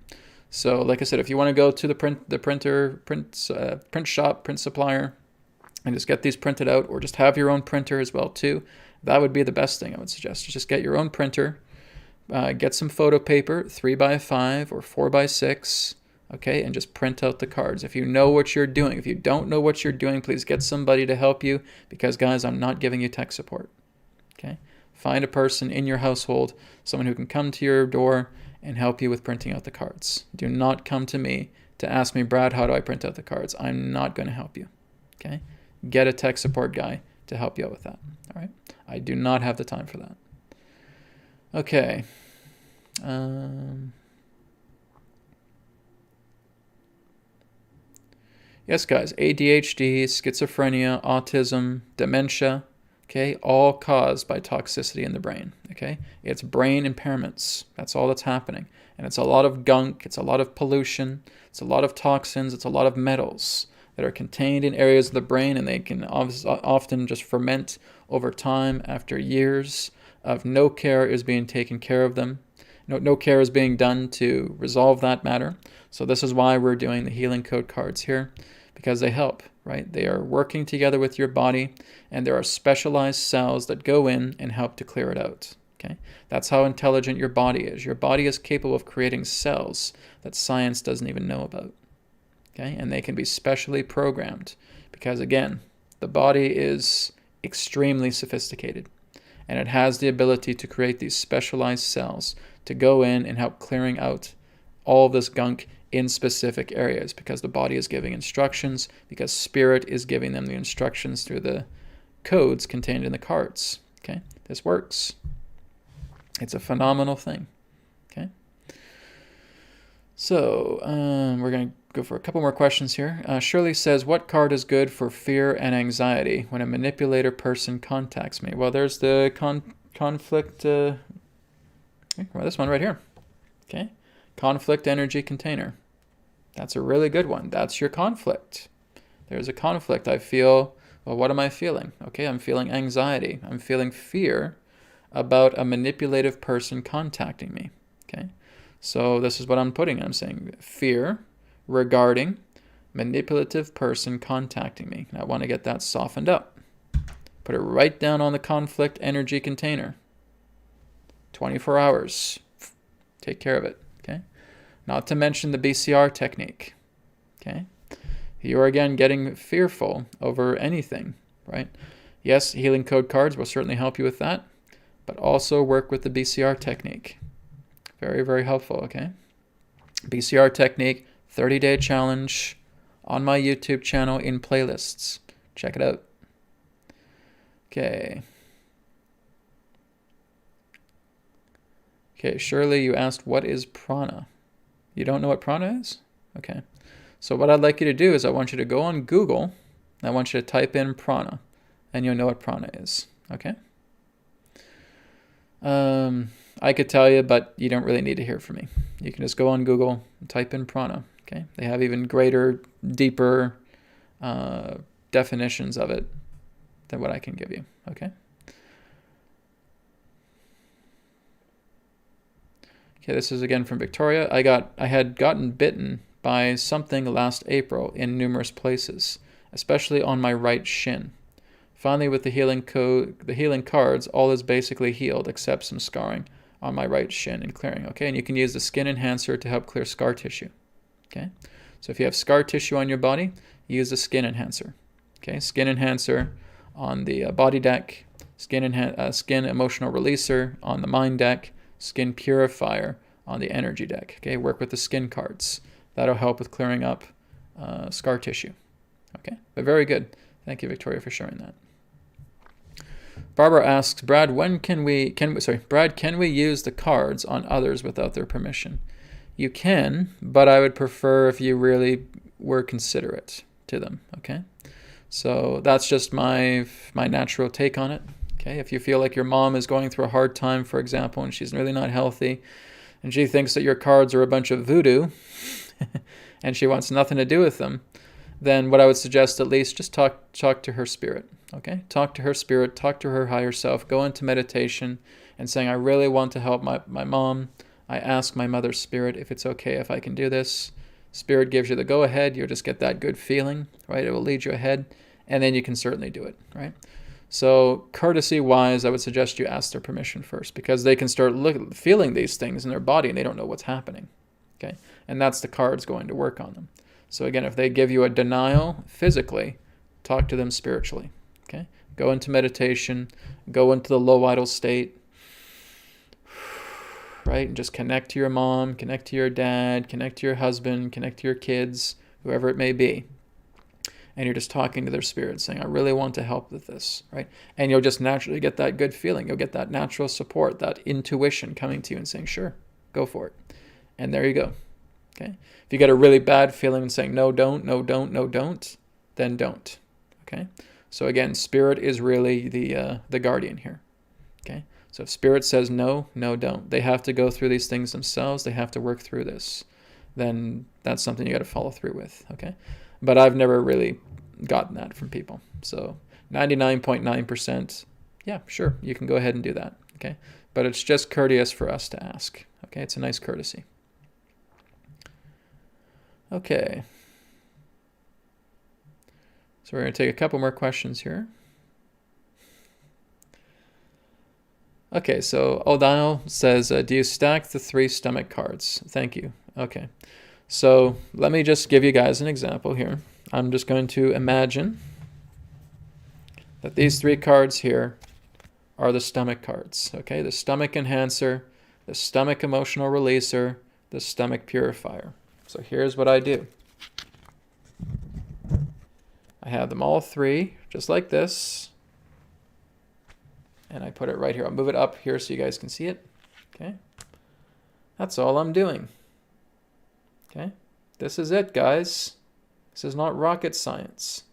So like I said, if you want to go to the print shop, print supplier, and just get these printed out, or just have your own printer as well too, that would be the best thing I would suggest. Just get your own printer, get some photo paper, 3x5 or 4x6, okay, and just print out the cards. If you know what you're doing, if you don't know what you're doing, please get somebody to help you, because guys, I'm not giving you tech support, okay? Find a person in your household, someone who can come to your door and help you with printing out the cards. Do not come to me to ask me, Brad, how do I print out the cards? I'm not going to help you, okay? Get a tech support guy to help you out with that, all right? I do not have the time for that. Okay. Yes, guys, ADHD, schizophrenia, autism, dementia, okay, all caused by toxicity in the brain, okay? It's brain impairments. That's all that's happening. And it's a lot of gunk, it's a lot of pollution, it's a lot of toxins, it's a lot of metals that are contained in areas of the brain, and they can often just ferment over time after years of no care is being taken care of them. No care is being done to resolve that matter. So this is why we're doing the Healing Code cards here, because they help, right? They are working together with your body, and there are specialized cells that go in and help to clear it out, okay? That's how intelligent your body is. Your body is capable of creating cells that science doesn't even know about, okay? And they can be specially programmed Because again, the body is extremely sophisticated, and it has the ability to create these specialized cells to go in and help clearing out all this gunk in specific areas, because the body is giving instructions, because spirit is giving them the instructions through the codes contained in the cards. Okay, this works. It's a phenomenal thing. Okay, so we're going to go for a couple more questions here. Shirley says, what card is good for fear and anxiety when a manipulator person contacts me? Well, there's the conflict, well, this one right here. Okay, conflict energy container. That's a really good one. That's your conflict. There's a conflict. I feel, well, what am I feeling? Okay, I'm feeling anxiety. I'm feeling fear about a manipulative person contacting me. Okay, so this is what I'm putting. I'm saying fear regarding manipulative person contacting me. And I want to get that softened up. Put it right down on the conflict energy container. 24 hours. Take care of it. Okay. Not to mention the BCR technique. Okay. You are again getting fearful over anything, right? Yes, healing code cards will certainly help you with that, but also work with the BCR technique. Very, very helpful. Okay. BCR technique, 30-day challenge on my YouTube channel in playlists. Check it out. Okay. Okay, Shirley, you asked, what is prana? You don't know what prana is? Okay. So what I'd like you to do is I want you to go on Google, and I want you to type in prana, and you'll know what prana is. Okay? I could tell you, but you don't really need to hear from me. You can just go on Google and type in prana. Okay? They have even greater, deeper definitions of it than what I can give you. Okay? Okay, this is again from Victoria. I had gotten bitten by something last April in numerous places, especially on my right shin. Finally, with the healing cards, all is basically healed except some scarring on my right shin and clearing. Okay, and you can use the skin enhancer to help clear scar tissue. Okay, so if you have scar tissue on your body, use the skin enhancer. Okay, skin enhancer on the body deck, skin emotional releaser on the mind deck, skin purifier on the energy deck. Okay, work with the skin cards. That'll help with clearing up scar tissue. Okay, but very good. Thank you, Victoria, for sharing that. Barbara asks, Brad, can we use the cards on others without their permission? You can, but I would prefer if you really were considerate to them. Okay, so that's just my natural take on it. Okay, if you feel like your mom is going through a hard time, for example, and she's really not healthy, and she thinks that your cards are a bunch of voodoo, and she wants nothing to do with them, then what I would suggest, at least, just talk to her spirit. Okay, talk to her spirit, talk to her higher self, go into meditation and saying, I really want to help my mom. I ask my mother's spirit if it's okay if I can do this. Spirit gives you the go ahead. You'll just get that good feeling, right? It will lead you ahead, and then you can certainly do it, right? So courtesy wise, I would suggest you ask their permission first, because they can start feeling these things in their body and they don't know what's happening. Okay, and that's the cards going to work on them. So again, if they give you a denial physically, talk to them spiritually. Okay, go into meditation, go into the low idle state, right? And just connect to your mom, connect to your dad, connect to your husband, connect to your kids, whoever it may be. And you're just talking to their spirit, saying, I really want to help with this, right? And you'll just naturally get that good feeling. You'll get that natural support, that intuition coming to you and saying, sure, go for it. And there you go. Okay. If you get a really bad feeling and saying, no, don't, no, don't, no, don't, then don't. Okay. So again, spirit is really the guardian here. Okay. So if spirit says no, no, don't. They have to go through these things themselves. They have to work through this. Then that's something you got to follow through with. Okay. But I've never really gotten that from people. So 99.9%, yeah, sure, you can go ahead and do that. Okay. But it's just courteous for us to ask. Okay. It's a nice courtesy. Okay. So we're going to take a couple more questions here. Okay, so O'Donnell says, do you stack the 3 stomach cards? Thank you. Okay, so let me just give you guys an example here. I'm just going to imagine that these 3 cards here are the stomach cards. Okay, the stomach enhancer, the stomach emotional releaser, the stomach purifier. So here's what I do. I have them all 3, just like this. And I put it right here. I'll move it up here so you guys can see it. Okay. That's all I'm doing. Okay. This is it, guys. This is not rocket science.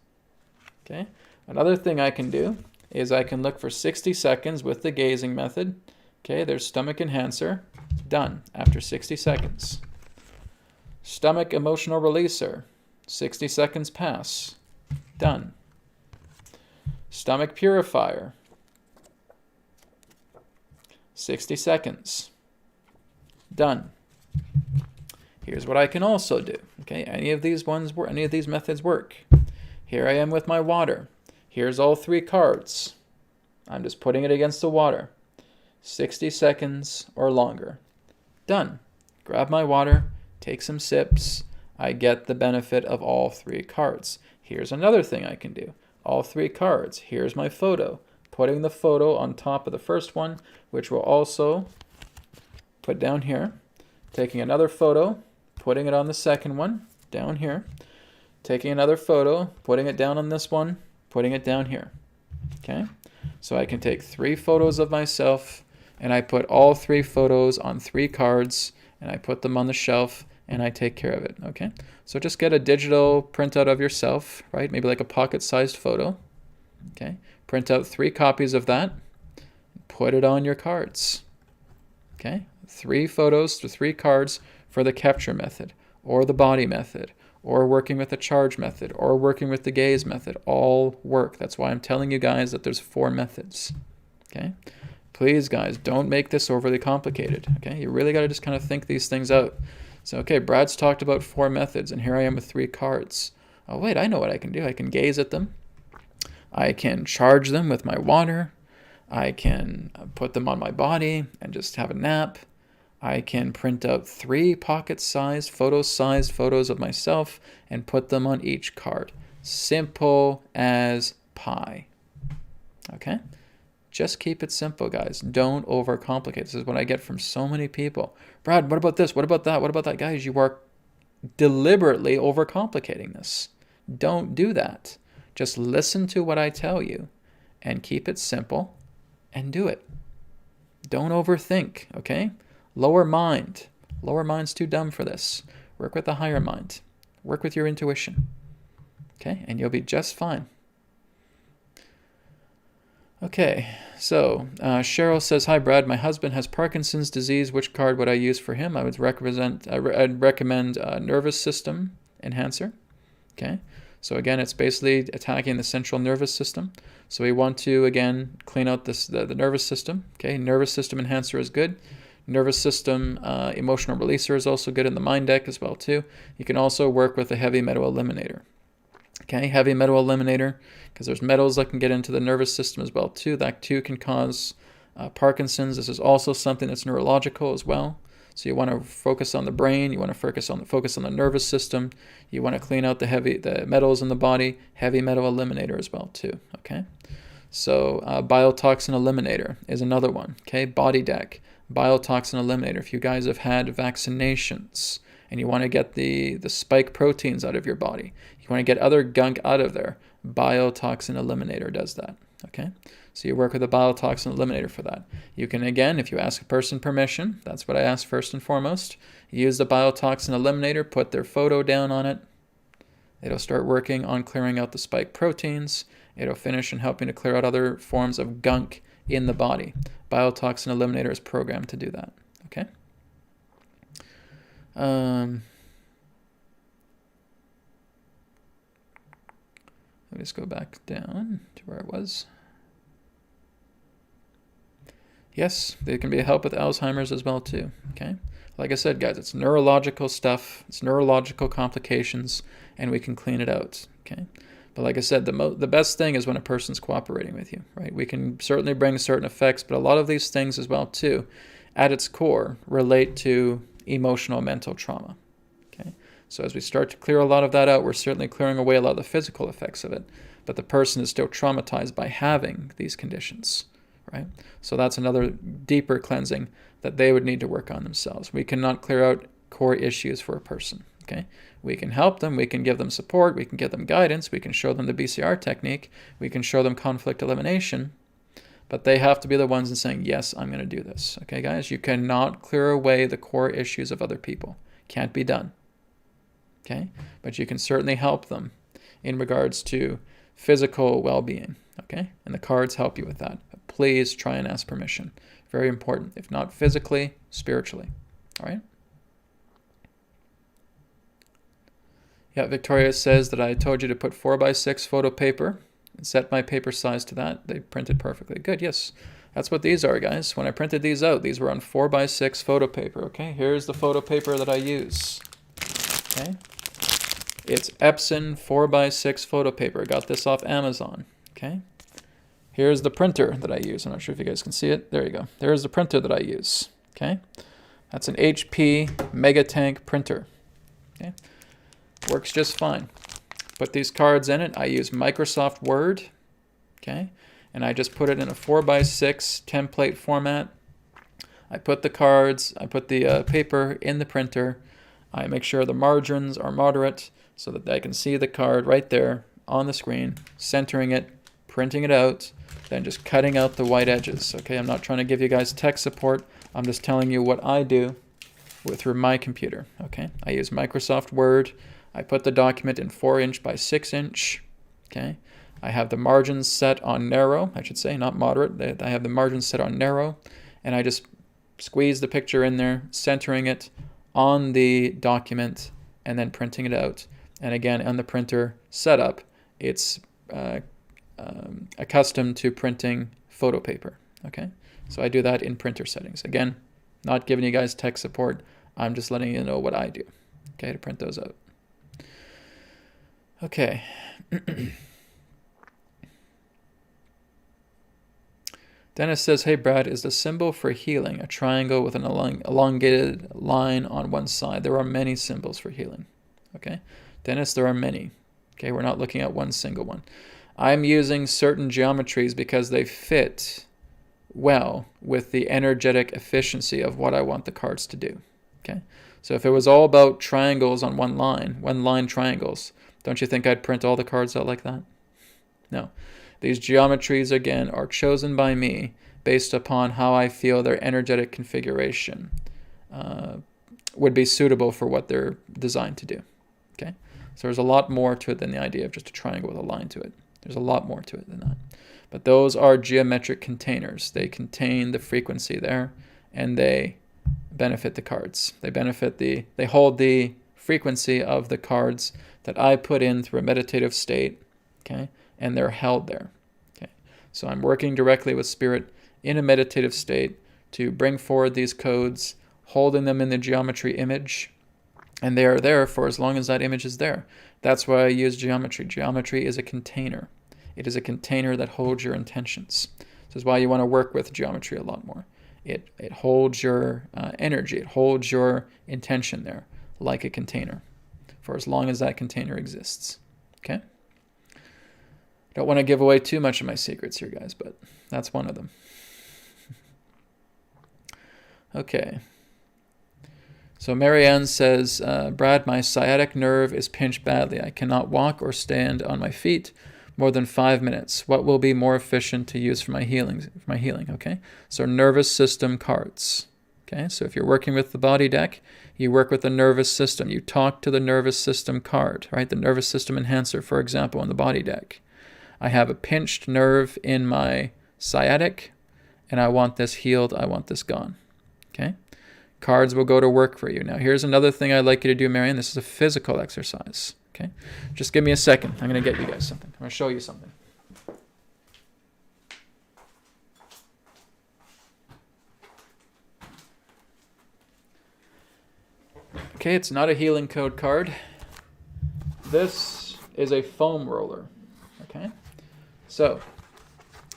Okay. Another thing I can do is I can look for 60 seconds with the gazing method. Okay, there's stomach enhancer. Done after 60 seconds. Stomach emotional releaser. 60 seconds pass. Done. Stomach purifier. 60 seconds. Done. Here's what I can also do. Okay, any of these methods work. Here I am with my water. Here's all 3 cards. I'm just putting it against the water. 60 seconds or longer. Done. Grab my water, take some sips. I get the benefit of all 3 cards. Here's another thing I can do. All 3 cards. Here's my photo. Putting the photo on top of the first one, which we'll also put down here. Taking another photo, putting it on the second one, down here. Taking another photo, putting it down on this one, putting it down here. Okay? So I can take 3 photos of myself, and I put all 3 photos on 3 cards, and I put them on the shelf, and I take care of it. Okay? So just get a digital printout of yourself, right? Maybe like a pocket-sized photo. Okay? Print out 3 copies of that. Put it on your cards. Okay? 3 photos to 3 cards for the capture method, or the body method, or working with the charge method, or working with the gaze method. All work. That's why I'm telling you guys that there's 4 methods. Okay? Please, guys, don't make this overly complicated. Okay? You really got to just kind of think these things out. So, okay, Brad's talked about 4 methods, and here I am with 3 cards. Oh, wait, I know what I can do. I can gaze at them. I can charge them with my water. I can put them on my body and just have a nap. I can print out 3 pocket-sized, photo-sized photos of myself and put them on each card. Simple as pie. Okay? Just keep it simple, guys. Don't overcomplicate. This is what I get from so many people. Brad, what about this? What about that? What about that? Guys, you are deliberately overcomplicating this. Don't do that. Just listen to what I tell you and keep it simple and do it. Don't overthink, okay? Lower mind. Lower mind's too dumb for this. Work with the higher mind. Work with your intuition. Okay? And you'll be just fine. Okay, so Cheryl says, hi Brad, my husband has Parkinson's disease. Which card would I use for him? I'd recommend nervous system enhancer. Okay, so again, it's basically attacking the central nervous system. So we want to, again, clean out the nervous system. Okay, nervous system enhancer is good. Nervous system emotional releaser is also good in the mind deck as well too. You can also work with a heavy metal eliminator. Okay, heavy metal eliminator, because there's metals that can get into the nervous system as well too. That too can cause Parkinson's. This is also something that's neurological as well. So you want to focus on the brain. You want to focus on the nervous system. You want to clean out the metals in the body. Heavy metal eliminator as well too. Okay, so biotoxin eliminator is another one. Okay, body deck, biotoxin eliminator. If you guys have had vaccinations and you want to get the spike proteins out of your body, you want to get other gunk out of there, biotoxin eliminator does that. Okay, so you work with a biotoxin eliminator for that. You can, again, if you ask a person permission, that's what I ask first and foremost, use the biotoxin eliminator, put their photo down on it. It'll start working on clearing out the spike proteins. It'll finish in helping to clear out other forms of gunk in the body. Biotoxin eliminator is programmed to do that. Okay. Let me just go back down to where it was. Yes, they can be a help with Alzheimer's as well too. Okay, like I said, guys, it's neurological stuff. It's neurological complications, and we can clean it out. Okay, but like I said, the best thing is when a person's cooperating with you, right? We can certainly bring certain effects, but a lot of these things as well too, at its core, relate to emotional mental trauma. Okay, So as we start to clear a lot of that out, we're certainly clearing away a lot of the physical effects of it. But the person is still traumatized by having these conditions, right? So that's another deeper cleansing that they would need to work on themselves. We cannot clear out core issues for a person, okay? We can help them, we can give them support, we can give them guidance, we can show them the BCR technique, we can show them conflict elimination, but they have to be the ones in saying, yes, I'm going to do this, okay, guys? You cannot clear away the core issues of other people. Can't be done, okay? But you can certainly help them in regards to physical well-being, okay? And the cards help you with that. But please try and ask permission. Very important. If not physically, spiritually, all right? Yeah, Victoria says that I told you to put 4x6 photo paper and set my paper size to that. They printed perfectly. Good, yes. That's what these are, guys. When I printed these out, these were on 4x6 photo paper, okay? Here's the photo paper that I use, okay? It's Epson 4x6 photo paper. I got this off Amazon, okay? Here's the printer that I use. I'm not sure if you guys can see it. There you go. There's the printer that I use, okay? That's an HP Megatank printer, okay? Works just fine. Put these cards in it. I use Microsoft Word, okay? And I just put it in a 4x6 template format. I put the cards, I put the paper in the printer. I make sure the margins are moderate so that I can see the card right there on the screen, centering it, printing it out, then just cutting out the white edges, okay? I'm not trying to give you guys tech support. I'm just telling you what I do through my computer, okay? I use Microsoft Word. I put the document in 4" by 6", okay? I have the margins set on narrow, I should say, not moderate. I have the margins set on narrow, and I just squeeze the picture in there, centering it on the document, and then printing it out. And again, on the printer setup, it's accustomed to printing photo paper, okay? So I do that in printer settings. Again, not giving you guys tech support. I'm just letting you know what I do, okay, to print those out. Okay. Dennis says, hey, Brad, is the symbol for healing a triangle with an elongated line on one side? There are many symbols for healing, okay? Dennis, there are many, okay? We're not looking at one single one. I'm using certain geometries because they fit well with the energetic efficiency of what I want the cards to do, okay? So if it was all about triangles on one line triangles, don't you think I'd print all the cards out like that? No. These geometries, again, are chosen by me based upon how I feel their energetic configuration would be suitable for what they're designed to do. Okay? So there's a lot more to it than the idea of just a triangle with a line to it. There's a lot more to it than that. But those are geometric containers. They contain the frequency there, and they benefit the cards. They hold the frequency of the cards that I put in through a meditative state, okay, and they're held there, okay. So I'm working directly with Spirit in a meditative state to bring forward these codes, holding them in the geometry image, and they are there for as long as that image is there. That's why I use geometry. Geometry is a container. It is a container that holds your intentions. This is why you want to work with geometry a lot more. It holds your energy. It holds your intention there like a container for as long as that container exists, okay? I don't want to give away too much of my secrets here, guys, but that's one of them. Okay. So Marianne says, Brad, my sciatic nerve is pinched badly. I cannot walk or stand on my feet more than 5 minutes. What will be more efficient to use for my healing? Okay? So nervous system cards. Okay? So if you're working with the body deck, you work with the nervous system. You talk to the nervous system card, right? The nervous system enhancer, for example, on the body deck. I have a pinched nerve in my sciatic, and I want this healed. I want this gone. Okay? Cards will go to work for you. Now, here's another thing I'd like you to do, Marianne. This is a physical exercise. Okay? Just give me a second. I'm going to get you guys something. I'm going to show you something. Okay, it's not a healing code card. This is a foam roller. Okay? So,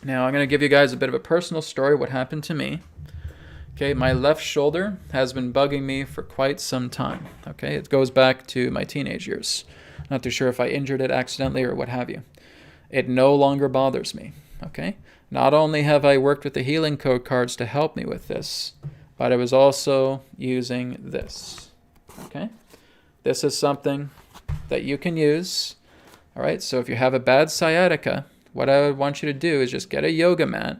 now I'm going to give you guys a bit of a personal story, what happened to me. Okay, my left shoulder has been bugging me for quite some time. Okay, it goes back to my teenage years. Not too sure if I injured it accidentally or what have you. It no longer bothers me. Okay, not only have I worked with the healing code cards to help me with this, but I was also using this. Okay, this is something that you can use. All right, so if you have a bad sciatica, what I would want you to do is just get a yoga mat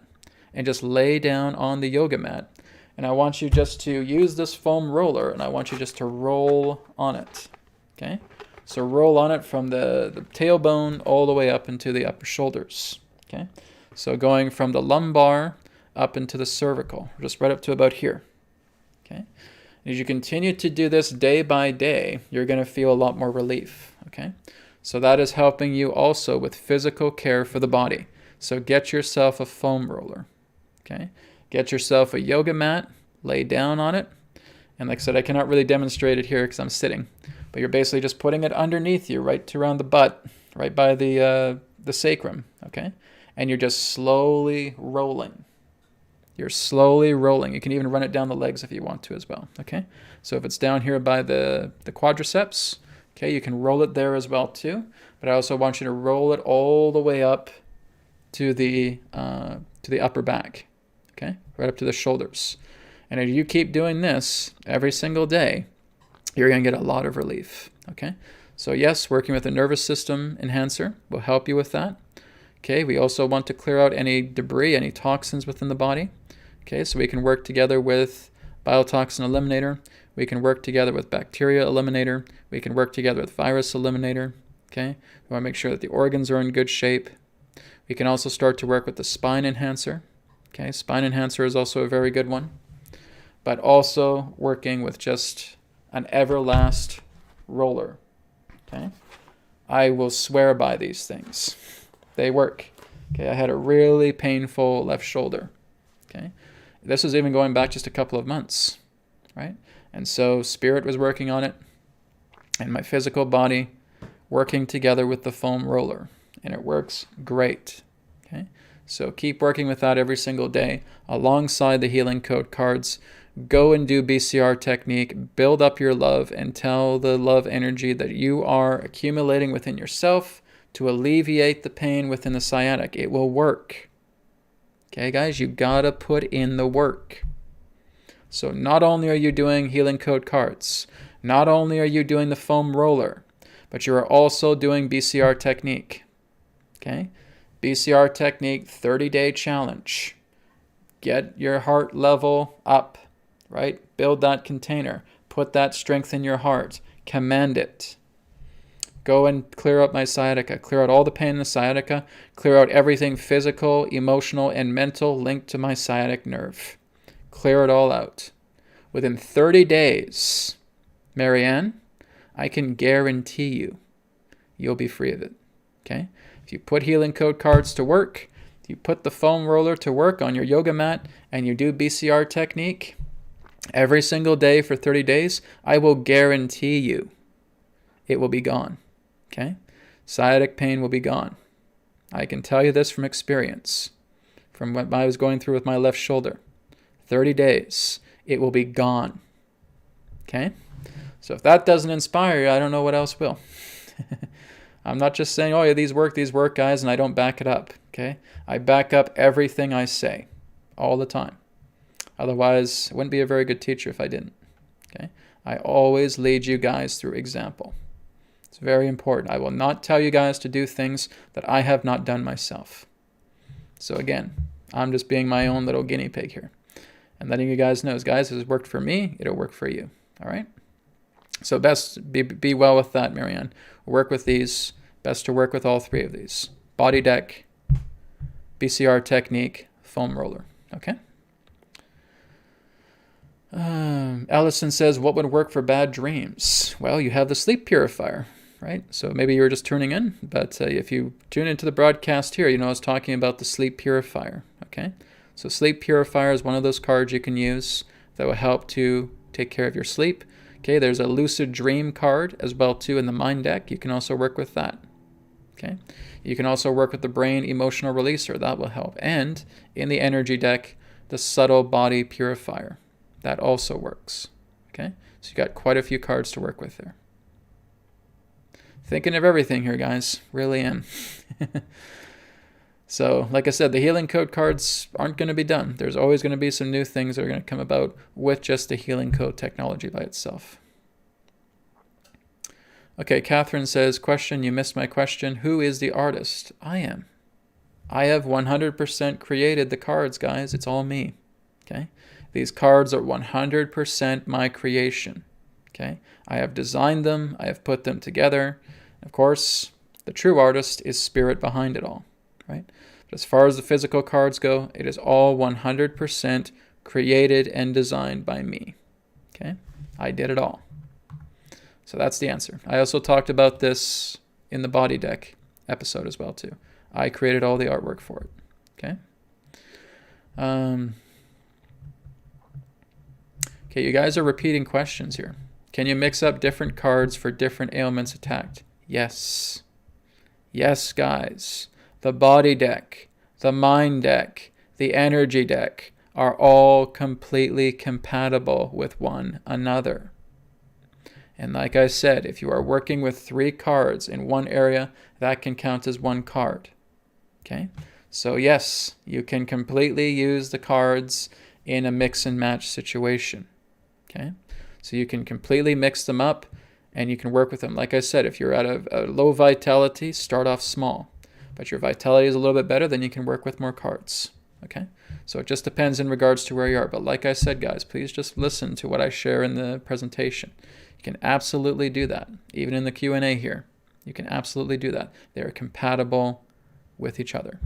and just lay down on the yoga mat. And I want you just to use this foam roller, and I want you just to roll on it. Okay, so roll on it from the tailbone all the way up into the upper shoulders. Okay, so going from the lumbar up into the cervical, just right up to about here. Okay, as you continue to do this day by day, you're going to feel a lot more relief. Okay, so that is helping you also with physical care for the body. So get yourself a foam roller. Okay, get yourself a yoga mat, lay down on it, and like I said, I cannot really demonstrate it here because I'm sitting, but you're basically just putting it underneath you, right around the butt, right by the sacrum. Okay, and you're just slowly rolling. You're slowly rolling. You can even run it down the legs if you want to as well. Okay, so if it's down here by the quadriceps, okay, you can roll it there as well too. But I also want you to roll it all the way up to the upper back. Okay, right up to the shoulders. And if you keep doing this every single day, you're going to get a lot of relief. Okay, so yes, working with a nervous system enhancer will help you with that. Okay, we also want to clear out any debris, any toxins within the body. Okay, so we can work together with biotoxin eliminator. We can work together with bacteria eliminator. We can work together with virus eliminator. Okay, we want to make sure that the organs are in good shape. We can also start to work with the spine enhancer. Okay, spine enhancer is also a very good one. But also working with just an everlast roller. Okay, I will swear by these things. They work. Okay, I had a really painful left shoulder. Okay, this was even going back just a couple of months, right? And so spirit was working on it, and my physical body working together with the foam roller, and it works great. Okay, so keep working with that every single day alongside the healing code cards. Go and do BCR technique, build up your love, and tell the love energy that you are accumulating within yourself to alleviate the pain within the sciatic. It will work. Okay, guys, you gotta put in the work. So not only are you doing healing code cards, not only are you doing the foam roller, but you are also doing BCR technique. Okay, BCR technique 30-day challenge. Get your heart level up, right? Build that container. Put that strength in your heart. Command it. Go and clear out my sciatica. Clear out all the pain in the sciatica. Clear out everything physical, emotional, and mental linked to my sciatic nerve. Clear it all out. Within 30 days, Marianne, I can guarantee you'll be free of it. Okay? If you put healing code cards to work, you put the foam roller to work on your yoga mat, and you do BCR technique every single day for 30 days, I will guarantee you it will be gone. Okay? Sciatic pain will be gone. I can tell you this from experience, from what I was going through with my left shoulder. 30 days, it will be gone. Okay? So if that doesn't inspire you, I don't know what else will. I'm not just saying, oh yeah, these work, guys, and I don't back it up. Okay? I back up everything I say all the time. Otherwise, I wouldn't be a very good teacher if I didn't. Okay? I always lead you guys through example. It's very important. I will not tell you guys to do things that I have not done myself. So again, I'm just being my own little guinea pig here. And letting you guys know, guys, if it's worked for me, it'll work for you. All right? So best be well with that, Marianne. Work with these. Best to work with all three of these. Body deck, BCR technique, foam roller. Okay? Allison says, what would work for bad dreams? Well, you have the sleep purifier, right? So maybe you were just tuning in, but if you tune into the broadcast here, you know I was talking about the sleep purifier, okay? So sleep purifier is one of those cards you can use that will help to take care of your sleep. Okay, there's a lucid dream card as well too in the mind deck. You can also work with that, okay? You can also work with the brain emotional releaser. That will help. And in the energy deck, the subtle body purifier. That also works. Okay, so you got quite a few cards to work with there. Thinking of everything here, guys. Really am. So, like I said, the healing code cards aren't going to be done. There's always going to be some new things that are going to come about with just the healing code technology by itself. Okay, Catherine says, question, you missed my question. Who is the artist? I am. I have 100% created the cards, guys. It's all me. Okay? These cards are 100% my creation. Okay? I have designed them. I have put them together. Of course, the true artist is spirit behind it all. Right? But as far as the physical cards go, it is all 100% created and designed by me. Okay? I did it all. So that's the answer. I also talked about this in the body deck episode as well too. I created all the artwork for it. Okay? Okay, you guys are repeating questions here. Can you mix up different cards for different ailments attacked? Yes. Yes, guys. The body deck, the mind deck, the energy deck are all completely compatible with one another. And like I said, if you are working with 3 cards in one area, that can count as 1 card. Okay? So yes, you can completely use the cards in a mix and match situation. Okay? So you can completely mix them up and you can work with them. Like I said, if you're at a low vitality, start off small. But your vitality is a little bit better, then you can work with more cards. Okay? So it just depends in regards to where you are. But like I said, guys, please just listen to what I share in the presentation. You can absolutely do that. Even in the Q&A here, you can absolutely do that. They are compatible with each other.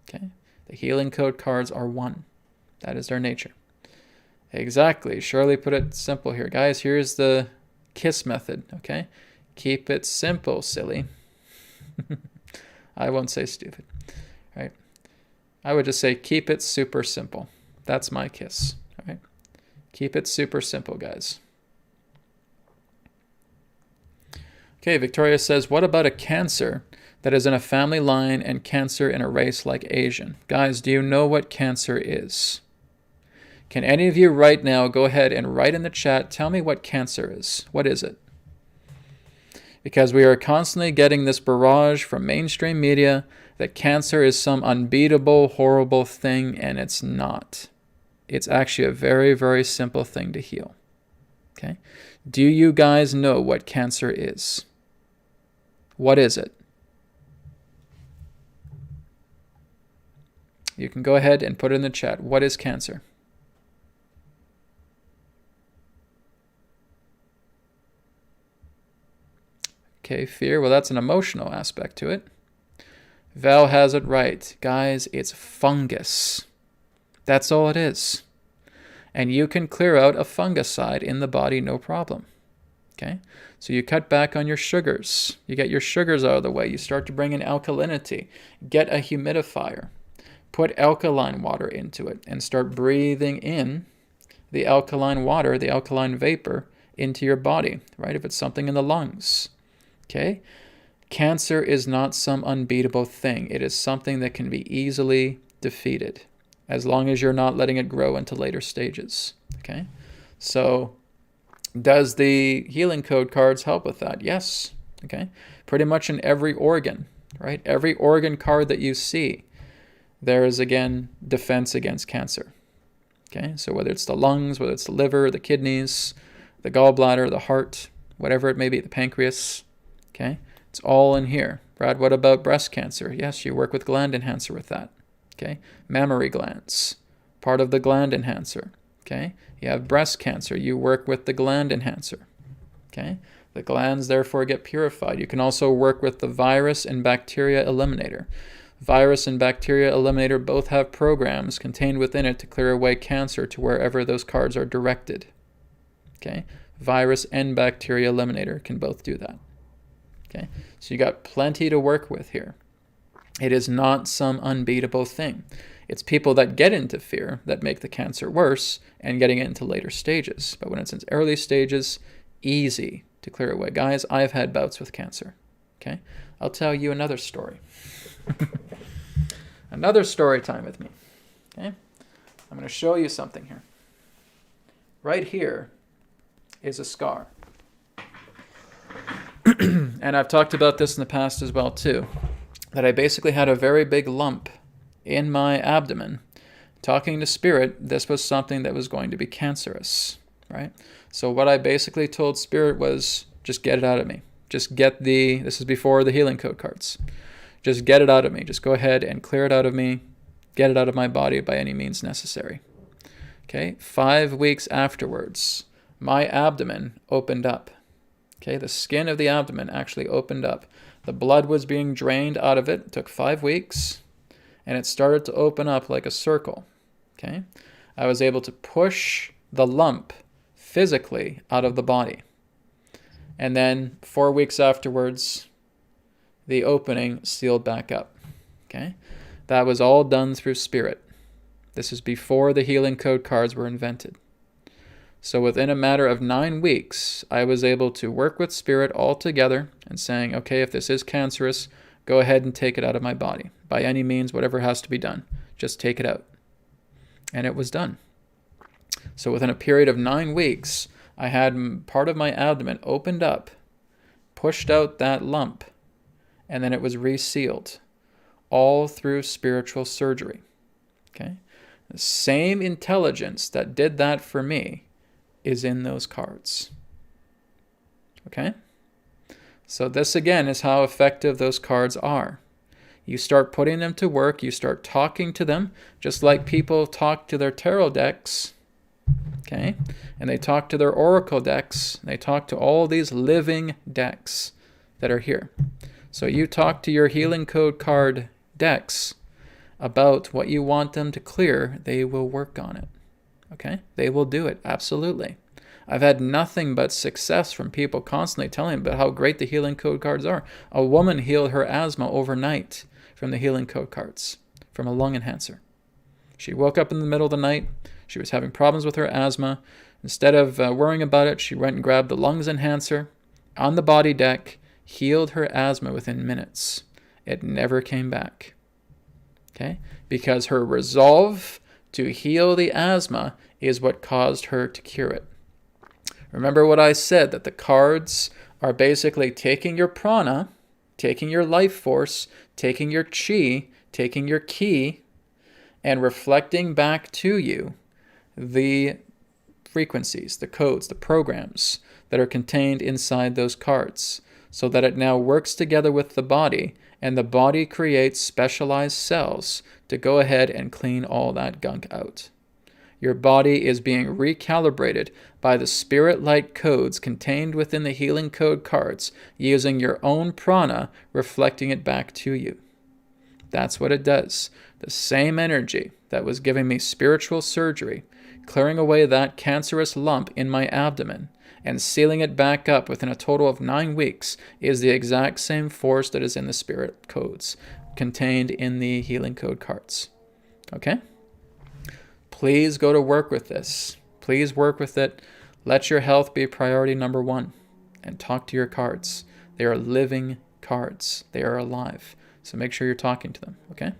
Okay? The healing code cards are one. That is their nature. Exactly. Shirley put it simple here. Guys, here's the KISS method. Okay? Keep it simple, silly. I won't say stupid. Right? I would just say keep it super simple. That's my KISS. All right? Keep it super simple, guys. Okay, Victoria says, what about a Cancer that is in a family line and Cancer in a race like Asian? Guys, do you know what Cancer is? Can any of you right now go ahead and write in the chat, tell me what Cancer is? What is it? Because we are constantly getting this barrage from mainstream media that Cancer is some unbeatable, horrible thing, and it's not. It's actually a very, very simple thing to heal. Okay? Do you guys know what Cancer is? What is it? You can go ahead and put it in the chat. What is Cancer? Okay, fear. Well, that's an emotional aspect to it. Val has it right. Guys, it's fungus. That's all it is. And you can clear out a fungicide in the body, no problem. Okay? So you cut back on your sugars. You get your sugars out of the way. You start to bring in alkalinity. Get a humidifier. Put alkaline water into it and start breathing in the alkaline water, the alkaline vapor into your body, right? If it's something in the lungs. Okay? Cancer is not some unbeatable thing. It is something that can be easily defeated as long as you're not letting it grow into later stages. Okay? So, does the healing code cards help with that? Yes. Okay? Pretty much in every organ, right? Every organ card that you see, there is, again, defense against cancer. Okay? So whether it's the lungs, whether it's the liver, the kidneys, the gallbladder, the heart, whatever it may be, the pancreas, okay? It's all in here. Brad, what about breast cancer? Yes, you work with gland enhancer with that. Okay? Mammary glands, part of the gland enhancer. Okay? You have breast cancer, you work with the gland enhancer. Okay? The glands therefore get purified. You can also work with the virus and bacteria eliminator. Virus and bacteria eliminator both have programs contained within it to clear away cancer to wherever those cards are directed. Okay? Virus and bacteria eliminator can both do that. Okay, so you got plenty to work with here. It is not some unbeatable thing. It's people that get into fear that make the cancer worse and getting it into later stages. But when it's in early stages, easy to clear away. Guys, I've had bouts with cancer. Okay, I'll tell you another story. Another story time with me. Okay, I'm going to show you something here. right here is a scar. And I've talked about this in the past as well too, that I basically had a very big lump in my abdomen. Talking to Spirit, this was something that was going to be cancerous, right? So what I basically told Spirit was, just get it out of me. Just get this is before the healing code cards. Just get it out of me. Just go ahead and clear it out of me. Get it out of my body by any means necessary. Okay, 5 weeks afterwards, my abdomen opened up. Okay, the skin of the abdomen actually opened up. The blood was being drained out of it. It took 5 weeks, and it started to open up like a circle. Okay, I was able to push the lump physically out of the body. And then 4 weeks afterwards, the opening sealed back up. Okay, that was all done through Spirit. This is before the healing code cards were invented. So within a matter of 9 weeks, I was able to work with Spirit all together and saying, okay, if this is cancerous, go ahead and take it out of my body. By any means, whatever has to be done, just take it out. And it was done. So within a period of 9 weeks, I had part of my abdomen opened up, pushed out that lump, and then it was resealed, all through spiritual surgery. Okay? The same intelligence that did that for me is in those cards. Okay? So this again is how effective those cards are. You start putting them to work, you start talking to them, just like people talk to their tarot decks, okay? And they talk to their oracle decks, they talk to all these living decks that are here. So you talk to your healing code card decks about what you want them to clear, they will work on it. Okay? They will do it, absolutely. I've had nothing but success from people constantly telling me about how great the healing code cards are. A woman healed her asthma overnight from the healing code cards, from a lung enhancer. She woke up in the middle of the night. She was having problems with her asthma. Instead of worrying about it, she went and grabbed the lungs enhancer on the body deck, healed her asthma within minutes. It never came back. Okay? Because her resolve to heal the asthma is what caused her to cure it. Remember what I said, that the cards are basically taking your prana, taking your life force, taking your chi, taking your ki, and reflecting back to you the frequencies, the codes, the programs that are contained inside those cards, so that it now works together with the body, and the body creates specialized cells to go ahead and clean all that gunk out. Your body is being recalibrated by the spirit light codes contained within the healing code cards, using your own prana, reflecting it back to you. That's what it does. The same energy that was giving me spiritual surgery, clearing away that cancerous lump in my abdomen, and sealing it back up within a total of 9 weeks, is the exact same force that is in the spirit codes contained in the healing code cards. Okay? Please go to work with this. Please work with it. Let your health be priority number 1. And talk to your cards. They are living cards. They are alive. So make sure you're talking to them, okay?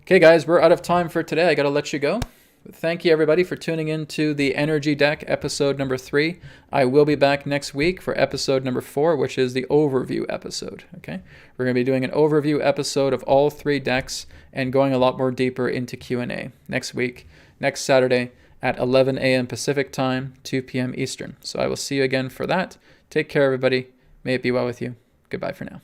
Okay, guys, we're out of time for today. I got to let you go. Thank you, everybody, for tuning in to the Energy Deck, episode number 3. I will be back next week for episode number 4, which is the overview episode, okay? We're going to be doing an overview episode of all 3 decks and going a lot more deeper into Q&A next week, next Saturday at 11 a.m. Pacific time, 2 p.m. Eastern. So I will see you again for that. Take care, everybody. May it be well with you. Goodbye for now.